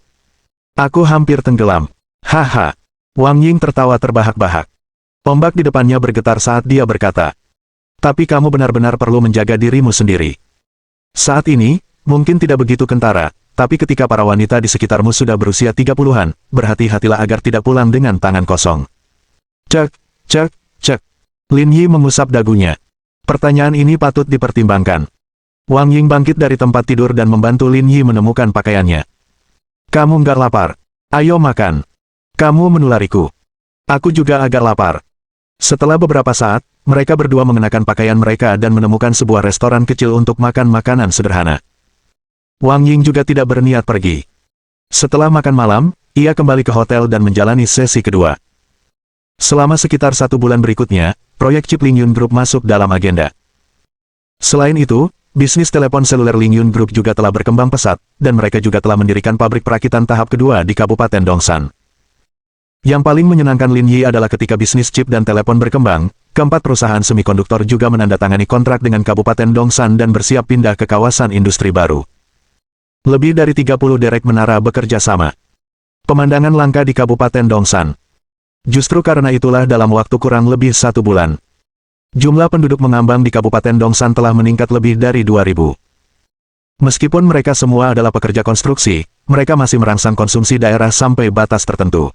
Aku hampir tenggelam. Haha. Wang Ying tertawa terbahak-bahak. Ombak di depannya bergetar saat dia berkata. Tapi kamu benar-benar perlu menjaga dirimu sendiri. Saat ini, mungkin tidak begitu kentara, tapi ketika para wanita di sekitarmu sudah berusia 30-an, berhati-hatilah agar tidak pulang dengan tangan kosong. Cek, cek, cek. Lin Yi mengusap dagunya. Pertanyaan ini patut dipertimbangkan. Wang Ying bangkit dari tempat tidur dan membantu Lin Yi menemukan pakaiannya. Kamu nggak lapar? Ayo makan. Kamu menulariku. Aku juga agak lapar. Setelah beberapa saat, mereka berdua mengenakan pakaian mereka dan menemukan sebuah restoran kecil untuk makan makanan sederhana. Wang Ying juga tidak berniat pergi. Setelah makan malam, ia kembali ke hotel dan menjalani sesi kedua. Selama sekitar 1 bulan berikutnya, proyek chip Lingyun Group masuk dalam agenda. Selain itu, bisnis telepon seluler Lingyun Group juga telah berkembang pesat, dan mereka juga telah mendirikan pabrik perakitan tahap kedua di Kabupaten Dongsan. Yang paling menyenangkan Lin Yi adalah ketika bisnis chip dan telepon berkembang, keempat perusahaan semikonduktor juga menandatangani kontrak dengan Kabupaten Dongsan dan bersiap pindah ke kawasan industri baru. Lebih dari 30 derek menara bekerja sama. Pemandangan langka di Kabupaten Dongsan. Justru karena itulah dalam waktu kurang lebih 1 bulan. Jumlah penduduk mengambang di Kabupaten Dongsan telah meningkat lebih dari 2.000. Meskipun mereka semua adalah pekerja konstruksi, mereka masih merangsang konsumsi daerah sampai batas tertentu.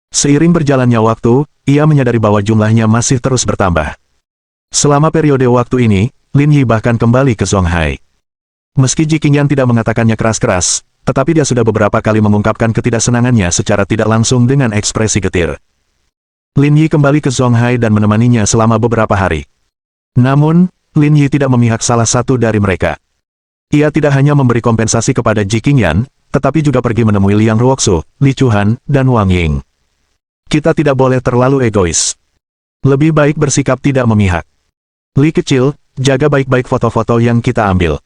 Seiring berjalannya waktu, ia menyadari bahwa jumlahnya masih terus bertambah. Selama periode waktu ini, Lin Yi bahkan kembali ke Zonghai. Meski Ji Qingyan tidak mengatakannya keras-keras, tetapi dia sudah beberapa kali mengungkapkan ketidaksenangannya secara tidak langsung dengan ekspresi getir. Lin Yi kembali ke Zonghai dan menemaninya selama beberapa hari. Namun, Lin Yi tidak memihak salah satu dari mereka. Ia tidak hanya memberi kompensasi kepada Ji Qingyan, tetapi juga pergi menemui Liang Ruoxu, Li Chuhan, dan Wang Ying. Kita tidak boleh terlalu egois. Lebih baik bersikap tidak memihak. Li kecil, jaga baik-baik foto-foto yang kita ambil.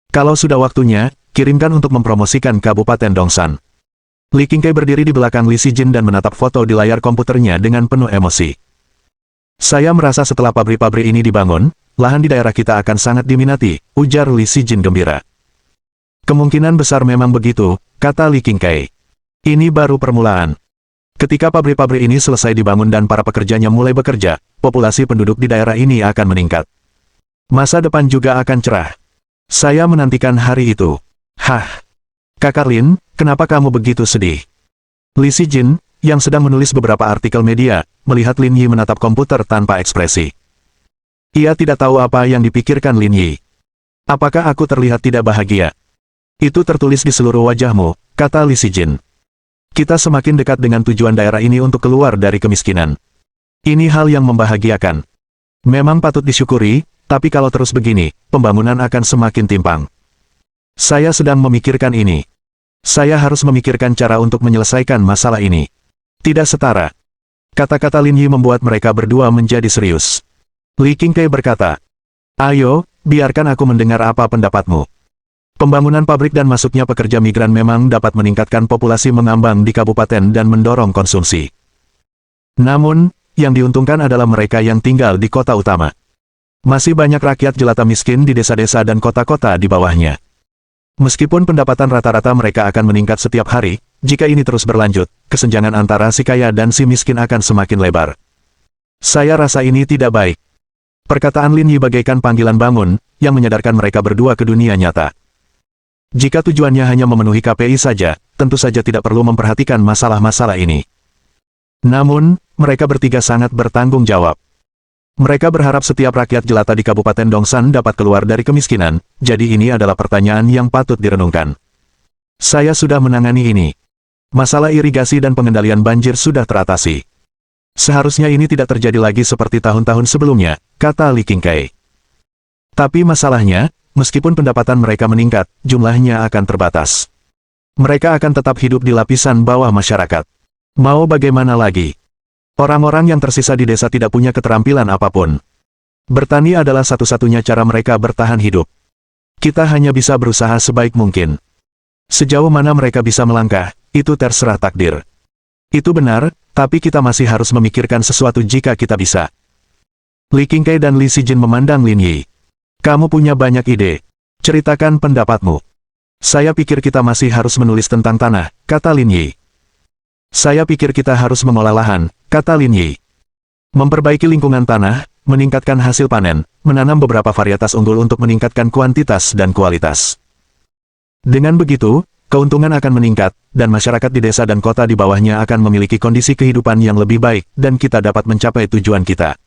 Kalau sudah waktunya, kirimkan untuk mempromosikan Kabupaten Dongsan. Li Qingkai berdiri di belakang Li Sijin dan menatap foto di layar komputernya dengan penuh emosi. Saya merasa setelah pabrik-pabrik ini dibangun, lahan di daerah kita akan sangat diminati, ujar Li Sijin gembira. Kemungkinan besar memang begitu, kata Li Qingkai. Ini baru permulaan. Ketika pabrik-pabrik ini selesai dibangun dan para pekerjanya mulai bekerja, populasi penduduk di daerah ini akan meningkat. Masa depan juga akan cerah. Saya menantikan hari itu. Hah. Kakak Lin, kenapa kamu begitu sedih? Li Sijin, yang sedang menulis beberapa artikel media, melihat Lin Yi menatap komputer tanpa ekspresi. Ia tidak tahu apa yang dipikirkan Lin Yi. Apakah aku terlihat tidak bahagia? Itu tertulis di seluruh wajahmu, kata Li Sijin. Kita semakin dekat dengan tujuan daerah ini untuk keluar dari kemiskinan. Ini hal yang membahagiakan. Memang patut disyukuri, tapi kalau terus begini, pembangunan akan semakin timpang. Saya sedang memikirkan ini. Saya harus memikirkan cara untuk menyelesaikan masalah ini. Tidak setara. Kata-kata Lin Yi membuat mereka berdua menjadi serius. Li Qingkai berkata, ayo, biarkan aku mendengar apa pendapatmu. Pembangunan pabrik dan masuknya pekerja migran memang dapat meningkatkan populasi mengambang di kabupaten dan mendorong konsumsi. Namun, yang diuntungkan adalah mereka yang tinggal di kota utama. Masih banyak rakyat jelata miskin di desa-desa dan kota-kota di bawahnya. Meskipun pendapatan rata-rata mereka akan meningkat setiap hari, jika ini terus berlanjut, kesenjangan antara si kaya dan si miskin akan semakin lebar. Saya rasa ini tidak baik. Perkataan Lin Yi bagaikan panggilan bangun, yang menyadarkan mereka berdua ke dunia nyata. Jika tujuannya hanya memenuhi KPI saja, tentu saja tidak perlu memperhatikan masalah-masalah ini. Namun, mereka bertiga sangat bertanggung jawab. Mereka berharap setiap rakyat jelata di Kabupaten Dongsan dapat keluar dari kemiskinan, jadi ini adalah pertanyaan yang patut direnungkan. Saya sudah menangani ini. Masalah irigasi dan pengendalian banjir sudah teratasi. Seharusnya ini tidak terjadi lagi seperti tahun-tahun sebelumnya, kata Li Qingkai. Tapi masalahnya, meskipun pendapatan mereka meningkat, jumlahnya akan terbatas. Mereka akan tetap hidup di lapisan bawah masyarakat. Mau bagaimana lagi? Orang-orang yang tersisa di desa tidak punya keterampilan apapun. Bertani adalah satu-satunya cara mereka bertahan hidup. Kita hanya bisa berusaha sebaik mungkin. Sejauh mana mereka bisa melangkah, itu terserah takdir. Itu benar, tapi kita masih harus memikirkan sesuatu jika kita bisa. Li Qingkai dan Li Sijin memandang Lin Yi. Kamu punya banyak ide. Ceritakan pendapatmu. Saya pikir kita masih harus menulis tentang tanah, kata Lin Yi. Saya pikir kita harus mengolah lahan, kata Lin Yi. Memperbaiki lingkungan tanah, meningkatkan hasil panen, menanam beberapa varietas unggul untuk meningkatkan kuantitas dan kualitas. Dengan begitu, keuntungan akan meningkat, dan masyarakat di desa dan kota di bawahnya akan memiliki kondisi kehidupan yang lebih baik, dan kita dapat mencapai tujuan kita.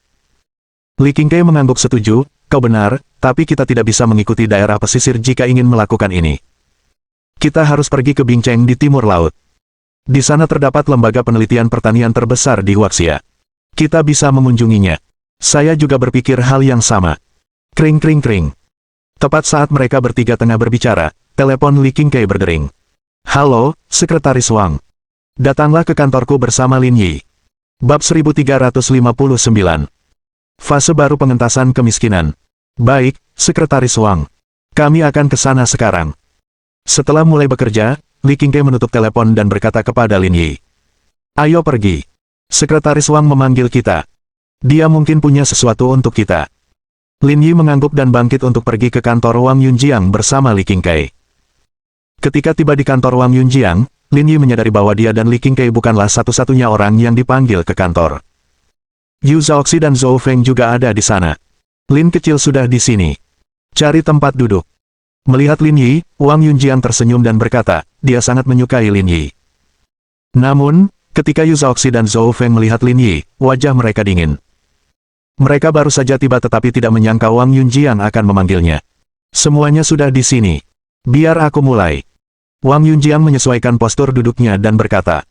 Li Qingkai mengangguk setuju, kau benar, tapi kita tidak bisa mengikuti daerah pesisir jika ingin melakukan ini. Kita harus pergi ke Bingcheng di timur laut. Di sana terdapat lembaga penelitian pertanian terbesar di Huaxia. Kita bisa mengunjunginya. Saya juga berpikir hal yang sama. Kring kring kring. Tepat saat mereka bertiga tengah berbicara, telepon Li Qingkai berdering. Halo, Sekretaris Wang. Datanglah ke kantorku bersama Lin Yi. Bab 1359. Fase baru pengentasan kemiskinan. Baik, Sekretaris Wang. Kami akan ke sana sekarang. Setelah mulai bekerja, Li Qingkai menutup telepon dan berkata kepada Lin Yi. Ayo pergi. Sekretaris Wang memanggil kita. Dia mungkin punya sesuatu untuk kita. Lin Yi mengangguk dan bangkit untuk pergi ke kantor Wang Yunjiang bersama Li Qingkai. Ketika tiba di kantor Wang Yunjiang, Lin Yi menyadari bahwa dia dan Li Qingkai bukanlah satu-satunya orang yang dipanggil ke kantor. Yu Zhaoxi dan Zhou Feng juga ada di sana. Lin kecil sudah di sini. Cari tempat duduk. Melihat Lin Yi, Wang Yunjiang tersenyum dan berkata, dia sangat menyukai Lin Yi. Namun, ketika Yu Zhaoxi dan Zhou Feng melihat Lin Yi, wajah mereka dingin. Mereka baru saja tiba tetapi tidak menyangka Wang Yunjiang akan memanggilnya. Semuanya sudah di sini. Biar aku mulai. Wang Yunjiang menyesuaikan postur duduknya dan berkata,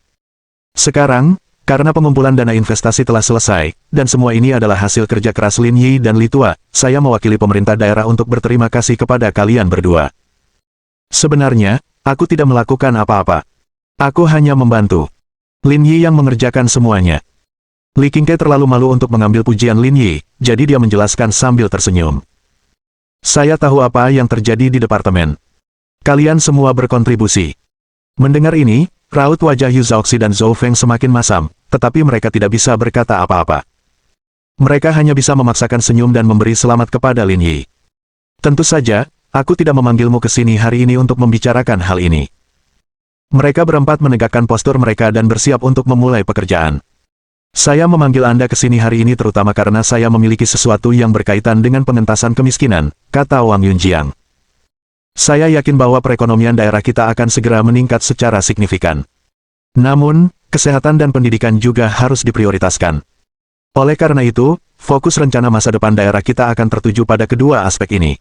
sekarang, karena pengumpulan dana investasi telah selesai, dan semua ini adalah hasil kerja keras Lin Yi dan Li Tua, saya mewakili pemerintah daerah untuk berterima kasih kepada kalian berdua. Sebenarnya, aku tidak melakukan apa-apa. Aku hanya membantu. Lin Yi yang mengerjakan semuanya. Li Qingkai terlalu malu untuk mengambil pujian Lin Yi, jadi dia menjelaskan sambil tersenyum. Saya tahu apa yang terjadi di departemen. Kalian semua berkontribusi. Mendengar ini, raut wajah Yu Zhaoxi dan Zhou Feng semakin masam, tetapi mereka tidak bisa berkata apa-apa. Mereka hanya bisa memaksakan senyum dan memberi selamat kepada Lin Yi. Tentu saja, aku tidak memanggilmu ke sini hari ini untuk membicarakan hal ini. Mereka berempat menegakkan postur mereka dan bersiap untuk memulai pekerjaan. Saya memanggil Anda ke sini hari ini terutama karena saya memiliki sesuatu yang berkaitan dengan pengentasan kemiskinan, kata Wang Yunjiang. Saya yakin bahwa perekonomian daerah kita akan segera meningkat secara signifikan. Namun, kesehatan dan pendidikan juga harus diprioritaskan. Oleh karena itu, fokus rencana masa depan daerah kita akan tertuju pada kedua aspek ini.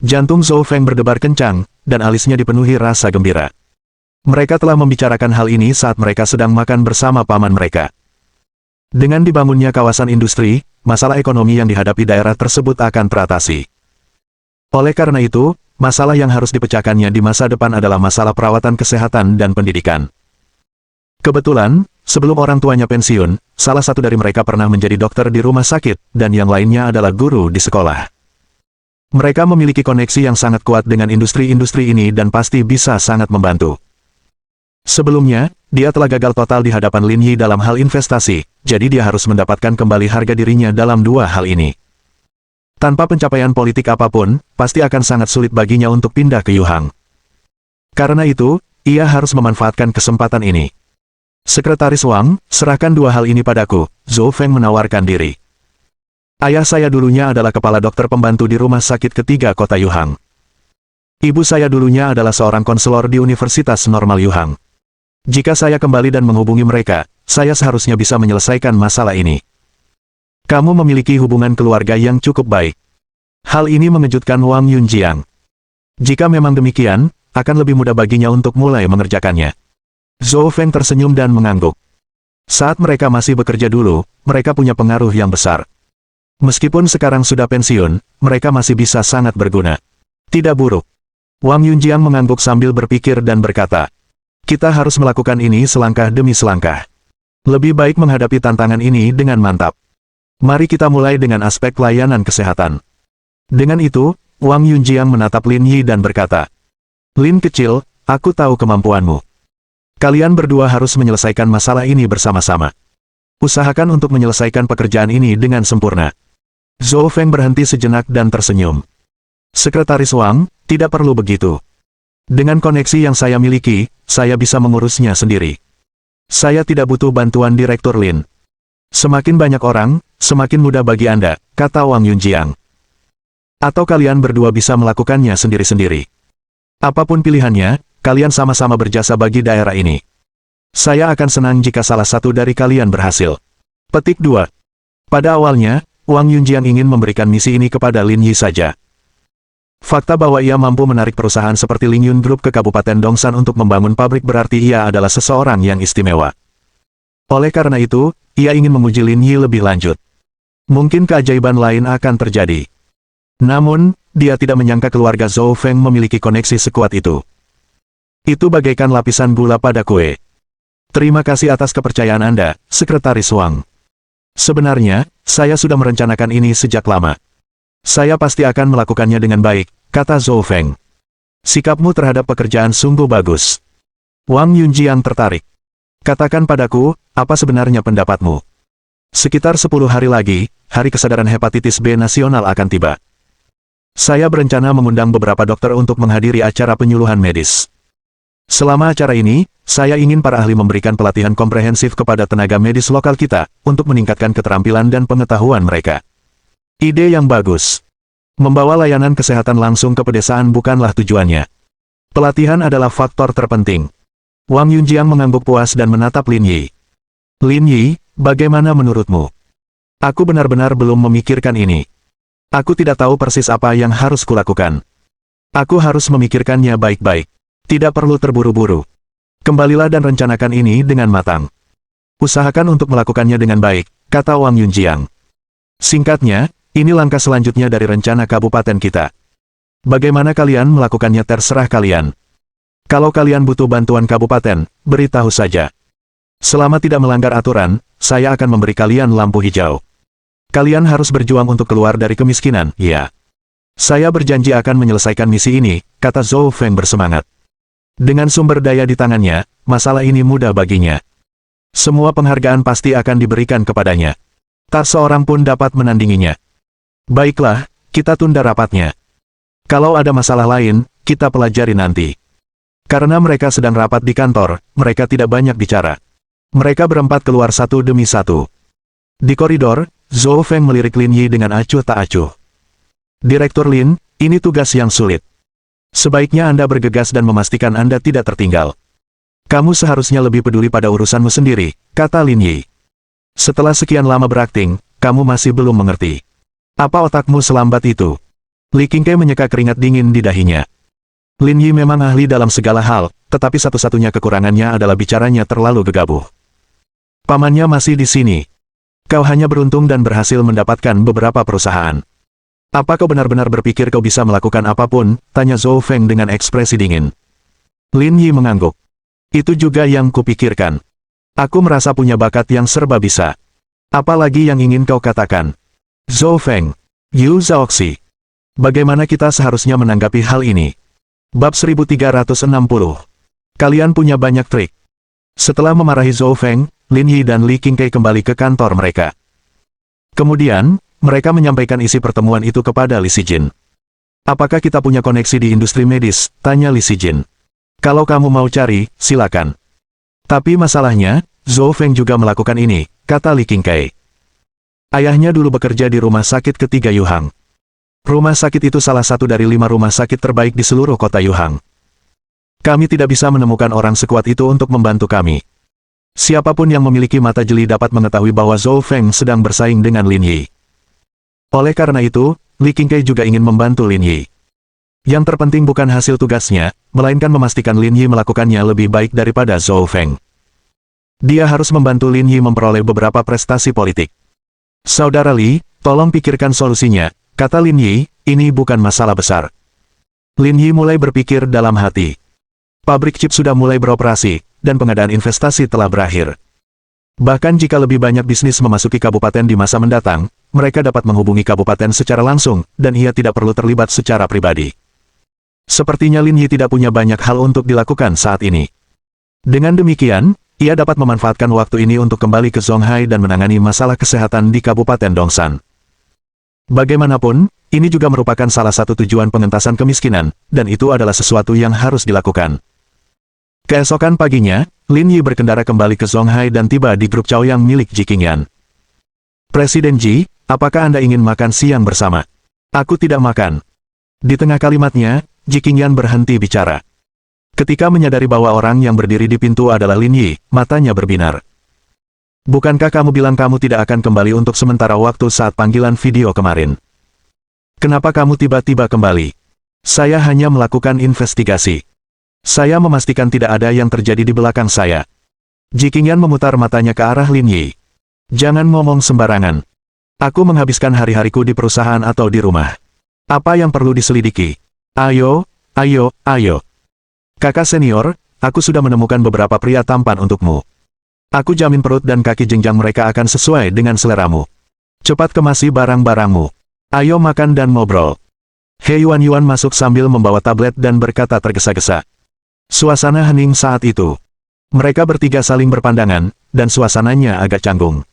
Jantung Zhou Feng berdebar kencang, dan alisnya dipenuhi rasa gembira. Mereka telah membicarakan hal ini saat mereka sedang makan bersama paman mereka. Dengan dibangunnya kawasan industri, masalah ekonomi yang dihadapi daerah tersebut akan teratasi. Oleh karena itu, masalah yang harus dipecahkannya di masa depan adalah masalah perawatan kesehatan dan pendidikan. Kebetulan, sebelum orang tuanya pensiun, salah satu dari mereka pernah menjadi dokter di rumah sakit, dan yang lainnya adalah guru di sekolah. Mereka memiliki koneksi yang sangat kuat dengan industri-industri ini dan pasti bisa sangat membantu. Sebelumnya, dia telah gagal total di hadapan Lin Yi dalam hal investasi, jadi dia harus mendapatkan kembali harga dirinya dalam dua hal ini. Tanpa pencapaian politik apapun, pasti akan sangat sulit baginya untuk pindah ke Yuhang. Karena itu, ia harus memanfaatkan kesempatan ini. Sekretaris Wang, serahkan dua hal ini padaku, Zhou Feng menawarkan diri. Ayah saya dulunya adalah kepala dokter pembantu di rumah sakit ketiga kota Yuhang. Ibu saya dulunya adalah seorang konselor di Universitas Normal Yuhang. Jika saya kembali dan menghubungi mereka, saya seharusnya bisa menyelesaikan masalah ini. Kamu memiliki hubungan keluarga yang cukup baik. Hal ini mengejutkan Wang Yunjiang. Jika memang demikian, akan lebih mudah baginya untuk mulai mengerjakannya. Zhou Feng tersenyum dan mengangguk. Saat mereka masih bekerja dulu, mereka punya pengaruh yang besar. Meskipun sekarang sudah pensiun, mereka masih bisa sangat berguna. Tidak buruk. Wang Yunjiang mengangguk sambil berpikir dan berkata, kita harus melakukan ini selangkah demi selangkah. Lebih baik menghadapi tantangan ini dengan mantap. Mari kita mulai dengan aspek layanan kesehatan. Dengan itu, Wang Yunjiang menatap Lin Yi dan berkata, Lin kecil, aku tahu kemampuanmu. Kalian berdua harus menyelesaikan masalah ini bersama-sama. Usahakan untuk menyelesaikan pekerjaan ini dengan sempurna. Zhou Feng berhenti sejenak dan tersenyum. Sekretaris Wang, tidak perlu begitu. Dengan koneksi yang saya miliki, saya bisa mengurusnya sendiri. Saya tidak butuh bantuan Direktur Lin. Semakin banyak orang, semakin mudah bagi Anda, kata Wang Yunjiang. Atau kalian berdua bisa melakukannya sendiri-sendiri. Apapun pilihannya, kalian sama-sama berjasa bagi daerah ini. Saya akan senang jika salah satu dari kalian berhasil. Petik 2. Pada awalnya, Wang Yunjiang ingin memberikan misi ini kepada Lin Yi saja. Fakta bahwa ia mampu menarik perusahaan seperti Lingyun Group ke Kabupaten Dongsan untuk membangun pabrik berarti ia adalah seseorang yang istimewa. Oleh karena itu, ia ingin memuji Lin Yi lebih lanjut. Mungkin keajaiban lain akan terjadi. Namun, dia tidak menyangka keluarga Zhou Feng memiliki koneksi sekuat itu. Itu bagaikan lapisan gula pada kue. Terima kasih atas kepercayaan Anda, Sekretaris Wang. Sebenarnya, saya sudah merencanakan ini sejak lama. Saya pasti akan melakukannya dengan baik, kata Zhou Feng. Sikapmu terhadap pekerjaan sungguh bagus. Wang Yunjiang tertarik. Katakan padaku, apa sebenarnya pendapatmu? Sekitar 10 hari lagi, Hari Kesadaran Hepatitis B Nasional akan tiba. Saya berencana mengundang beberapa dokter untuk menghadiri acara penyuluhan medis. Selama acara ini, saya ingin para ahli memberikan pelatihan komprehensif kepada tenaga medis lokal kita, untuk meningkatkan keterampilan dan pengetahuan mereka. Ide yang bagus. Membawa layanan kesehatan langsung ke pedesaan bukanlah tujuannya. Pelatihan adalah faktor terpenting. Wang Yunjiang mengangguk puas dan menatap Lin Yi. Lin Yi, bagaimana menurutmu? Aku benar-benar belum memikirkan ini. Aku tidak tahu persis apa yang harus kulakukan. Aku harus memikirkannya baik-baik. Tidak perlu terburu-buru. Kembalilah dan rencanakan ini dengan matang. Usahakan untuk melakukannya dengan baik, kata Wang Yunjiang. Singkatnya, ini langkah selanjutnya dari rencana kabupaten kita. Bagaimana kalian melakukannya terserah kalian. Kalau kalian butuh bantuan kabupaten, beritahu saja. Selama tidak melanggar aturan, saya akan memberi kalian lampu hijau. Kalian harus berjuang untuk keluar dari kemiskinan, ya. Saya berjanji akan menyelesaikan misi ini, kata Zhou Feng bersemangat. Dengan sumber daya di tangannya, masalah ini mudah baginya. Semua penghargaan pasti akan diberikan kepadanya. Tak seorang pun dapat menandinginya. Baiklah, kita tunda rapatnya. Kalau ada masalah lain, kita pelajari nanti. Karena mereka sedang rapat di kantor, mereka tidak banyak bicara. Mereka berempat keluar satu demi satu. Di koridor, Zhou Feng melirik Lin Yi dengan acuh tak acuh. Direktur Lin, ini tugas yang sulit. Sebaiknya Anda bergegas dan memastikan Anda tidak tertinggal. Kamu seharusnya lebih peduli pada urusanmu sendiri, kata Lin Yi. Setelah sekian lama berakting, kamu masih belum mengerti. Apa otakmu selambat itu? Li Qingkai menyeka keringat dingin di dahinya. Lin Yi memang ahli dalam segala hal, tetapi satu-satunya kekurangannya adalah bicaranya terlalu gegabah. Pamannya masih di sini. Kau hanya beruntung dan berhasil mendapatkan beberapa perusahaan. Apa kau benar-benar berpikir kau bisa melakukan apapun? Tanya Zhou Feng dengan ekspresi dingin. Lin Yi mengangguk. Itu juga yang kupikirkan. Aku merasa punya bakat yang serba bisa. Apalagi yang ingin kau katakan? Zhou Feng, Yu Zhaoxi. Bagaimana kita seharusnya menanggapi hal ini? Bab 1360. Kalian punya banyak trik. Setelah memarahi Zhou Feng, Lin Yi dan Li Qingkai kembali ke kantor mereka. Kemudian, mereka menyampaikan isi pertemuan itu kepada Li Sijin. Apakah kita punya koneksi di industri medis? Tanya Li Sijin. Kalau kamu mau cari, silakan. Tapi masalahnya, Zhou Feng juga melakukan ini, kata Li Qingkai. Ayahnya dulu bekerja di rumah sakit ketiga Yuhang. Rumah sakit itu salah satu dari 5 rumah sakit terbaik di seluruh kota Yuhang. Kami tidak bisa menemukan orang sekuat itu untuk membantu kami. Siapapun yang memiliki mata jeli dapat mengetahui bahwa Zhou Feng sedang bersaing dengan Lin Yi. Oleh karena itu, Li Qingkai juga ingin membantu Lin Yi. Yang terpenting bukan hasil tugasnya, melainkan memastikan Lin Yi melakukannya lebih baik daripada Zhou Feng. Dia harus membantu Lin Yi memperoleh beberapa prestasi politik. Saudara Li, Tolong pikirkan solusinya, kata Lin Yi, ini bukan masalah besar. Lin Yi mulai berpikir dalam hati. Pabrik chip sudah mulai beroperasi, dan pengadaan investasi telah berakhir. Bahkan jika lebih banyak bisnis memasuki kabupaten di masa mendatang, mereka dapat menghubungi kabupaten secara langsung, dan ia tidak perlu terlibat secara pribadi. Sepertinya Lin Yi tidak punya banyak hal untuk dilakukan saat ini. Dengan demikian, ia dapat memanfaatkan waktu ini untuk kembali ke Zonghai dan menangani masalah kesehatan di Kabupaten Dongsan. Bagaimanapun, ini juga merupakan salah satu tujuan pengentasan kemiskinan, dan itu adalah sesuatu yang harus dilakukan. Keesokan paginya, Lin Yi berkendara kembali ke Zonghai dan tiba di grup Chaoyang milik Ji Qingyan. Presiden Ji, apakah Anda ingin makan siang bersama? Aku tidak makan. Di tengah kalimatnya, Ji Qingyan berhenti bicara. Ketika menyadari bahwa orang yang berdiri di pintu adalah Lin Yi, matanya berbinar. Bukankah kamu bilang kamu tidak akan kembali untuk sementara waktu saat panggilan video kemarin? Kenapa kamu tiba-tiba kembali? Saya hanya melakukan investigasi. Saya memastikan tidak ada yang terjadi di belakang saya. Ji Qingyan memutar matanya ke arah Lin Yi. Jangan ngomong sembarangan. Aku menghabiskan hari-hariku di perusahaan atau di rumah. Apa yang perlu diselidiki? Ayo, ayo, ayo. Kakak senior, aku sudah menemukan beberapa pria tampan untukmu. Aku jamin perut dan kaki jenjang mereka akan sesuai dengan seleramu. Cepat kemasi barang-barangmu. Ayo makan dan ngobrol. He Yuan masuk sambil membawa tablet dan berkata tergesa-gesa. Suasana hening saat itu. Mereka bertiga saling berpandangan, dan suasananya agak canggung.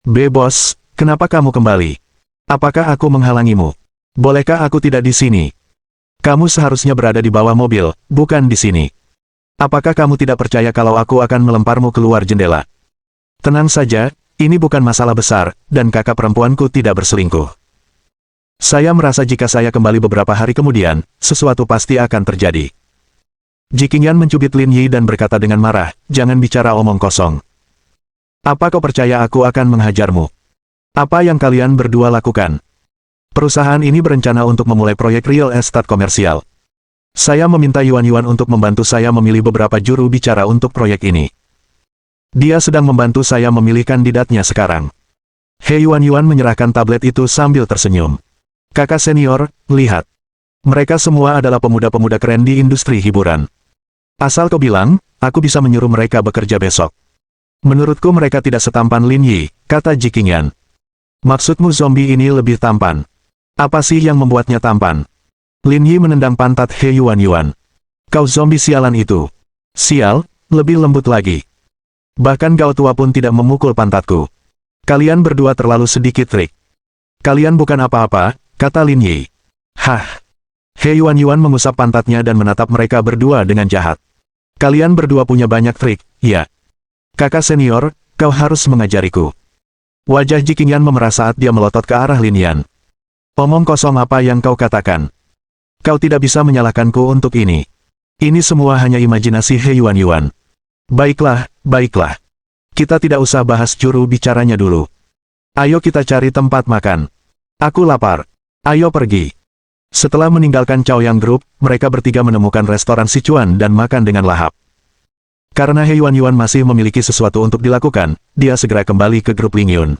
Bos, kenapa kamu kembali? Apakah aku menghalangimu? Bolehkah aku tidak di sini? Kamu seharusnya berada di bawah mobil, bukan di sini. Apakah kamu tidak percaya kalau aku akan melemparmu keluar jendela? Tenang saja, ini bukan masalah besar, dan kakak perempuanku tidak berselingkuh. Saya merasa jika saya kembali beberapa hari kemudian, sesuatu pasti akan terjadi. Ji Qingyan mencubit Lin Yi dan berkata dengan marah, jangan bicara omong kosong. Apa kau percaya aku akan menghajarmu? Apa yang kalian berdua lakukan? Perusahaan ini berencana untuk memulai proyek real estate komersial. Saya meminta Yuan untuk membantu saya memilih beberapa juru bicara untuk proyek ini. Dia sedang membantu saya memilih kandidatnya sekarang. He Yuan menyerahkan tablet itu sambil tersenyum. Kakak senior, lihat. Mereka semua adalah pemuda-pemuda keren di industri hiburan. Asal kau bilang, aku bisa menyuruh mereka bekerja besok. Menurutku mereka tidak setampan Lin Yi, kata Ji Qingyan. Maksudmu zombie ini lebih tampan? Apa sih yang membuatnya tampan? Lin Yi menendang pantat He Yuan. Kau zombie sialan itu. Sial, lebih lembut lagi. Bahkan kau tua pun tidak memukul pantatku. Kalian berdua terlalu sedikit trik. Kalian bukan apa-apa, kata Lin Yi. Hah. He Yuan mengusap pantatnya dan menatap mereka berdua dengan jahat. Kalian berdua punya banyak trik, ya. Kakak senior, kau harus mengajariku. Wajah Ji Qingyan memerah saat dia melotot ke arah Lin Yan. Omong kosong apa yang kau katakan? Kau tidak bisa menyalahkanku untuk ini. Ini semua hanya imajinasi He Yuan. Baiklah, baiklah. Kita tidak usah bahas juru bicaranya dulu. Ayo kita cari tempat makan. Aku lapar. Ayo pergi. Setelah meninggalkan Chaoyang Group, mereka bertiga menemukan restoran Sichuan dan makan dengan lahap. Karena He Yuan masih memiliki sesuatu untuk dilakukan, dia segera kembali ke grup Lingyun.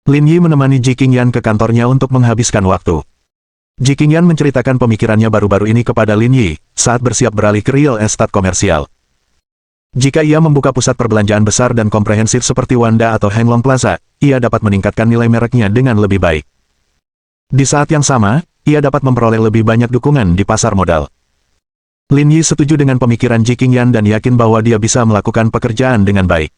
Lin Yi menemani Ji Qingyan ke kantornya untuk menghabiskan waktu. Ji Qingyan menceritakan pemikirannya baru-baru ini kepada Lin Yi, saat bersiap beralih ke real estate komersial. Jika ia membuka pusat perbelanjaan besar dan komprehensif seperti Wanda atau Henglong Plaza, ia dapat meningkatkan nilai mereknya dengan lebih baik. Di saat yang sama, ia dapat memperoleh lebih banyak dukungan di pasar modal. Lin Yi setuju dengan pemikiran Ji Qingyan dan yakin bahwa dia bisa melakukan pekerjaan dengan baik.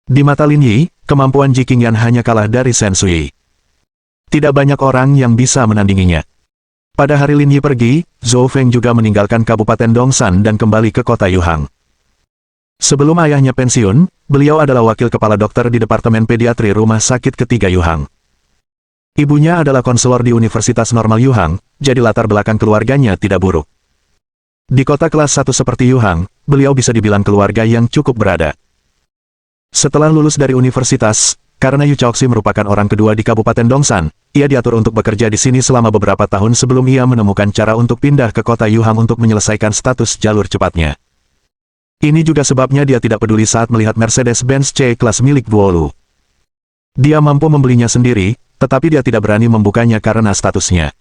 Di mata Lin Yi, kemampuan Ji Qingyan hanya kalah dari Shen Sui. Tidak banyak orang yang bisa menandinginya. Pada hari Lin Yi pergi, Zhou Feng juga meninggalkan Kabupaten Dongsan dan kembali ke kota Yuhang. Sebelum ayahnya pensiun, beliau adalah wakil kepala dokter di Departemen Pediatri Rumah Sakit Ketiga Yuhang. Ibunya adalah konselor di Universitas Normal Yuhang, jadi latar belakang keluarganya tidak buruk. Di kota kelas 1 seperti Yuhang, beliau bisa dibilang keluarga yang cukup berada. Setelah lulus dari universitas, karena Yu Chaoxi merupakan orang kedua di Kabupaten Dongsan, ia diatur untuk bekerja di sini selama beberapa tahun sebelum ia menemukan cara untuk pindah ke kota Yuhang untuk menyelesaikan status jalur cepatnya. Ini juga sebabnya dia tidak peduli saat melihat Mercedes-Benz C-Class milik Guolu. Dia mampu membelinya sendiri, tetapi dia tidak berani membukanya karena statusnya.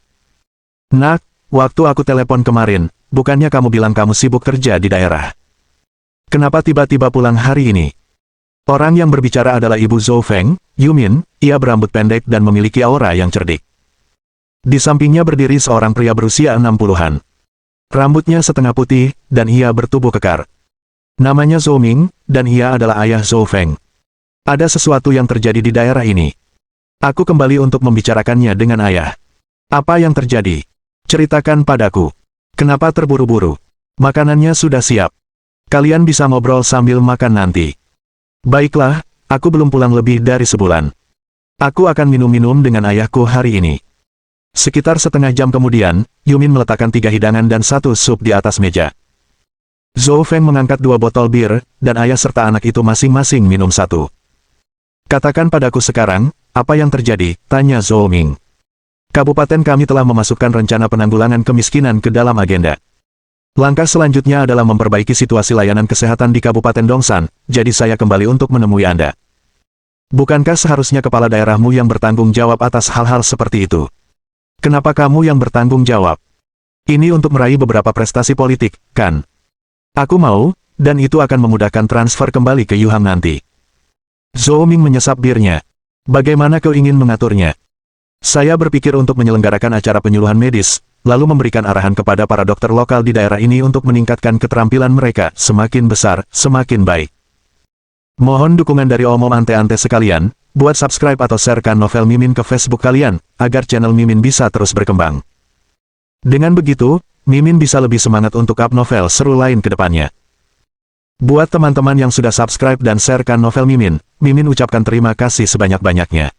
Nak, waktu aku telepon kemarin, bukannya kamu bilang kamu sibuk kerja di daerah? Kenapa tiba-tiba pulang hari ini? Orang yang berbicara adalah Ibu Zhou Feng, Yumin. Ia berambut pendek dan memiliki aura yang cerdik. Di sampingnya berdiri seorang pria berusia 60-an. Rambutnya setengah putih, dan ia bertubuh kekar. Namanya Zhou Ming, dan ia adalah ayah Zhou Feng. Ada sesuatu yang terjadi di daerah ini. Aku kembali untuk membicarakannya dengan ayah. Apa yang terjadi? Ceritakan padaku. Kenapa terburu-buru? Makanannya sudah siap. Kalian bisa ngobrol sambil makan nanti. Baiklah, aku belum pulang lebih dari sebulan. Aku akan minum-minum dengan ayahku hari ini. Sekitar setengah jam kemudian, Yumin meletakkan 3 hidangan dan 1 sup di atas meja. Zhou Feng mengangkat 2 botol bir, dan ayah serta anak itu masing-masing minum 1. Katakan padaku sekarang, apa yang terjadi? Tanya Zhou Ming. Kabupaten kami telah memasukkan rencana penanggulangan kemiskinan ke dalam agenda. Langkah selanjutnya adalah memperbaiki situasi layanan kesehatan di Kabupaten Dongsan, jadi saya kembali untuk menemui Anda. Bukankah seharusnya kepala daerahmu yang bertanggung jawab atas hal-hal seperti itu? Kenapa kamu yang bertanggung jawab? Ini untuk meraih beberapa prestasi politik, kan? Aku mau, dan itu akan memudahkan transfer kembali ke Yuhang nanti. Zhou Ming menyesap birnya. Bagaimana kau ingin mengaturnya? Saya berpikir untuk menyelenggarakan acara penyuluhan medis, lalu memberikan arahan kepada para dokter lokal di daerah ini untuk meningkatkan keterampilan mereka, semakin besar, semakin baik. Mohon dukungan dari omom ante-ante sekalian, buat subscribe atau sharekan novel Mimin ke Facebook kalian, agar channel Mimin bisa terus berkembang. Dengan begitu, Mimin bisa lebih semangat untuk up novel seru lain ke depannya. Buat teman-teman yang sudah subscribe dan sharekan novel Mimin, Mimin ucapkan terima kasih sebanyak-banyaknya.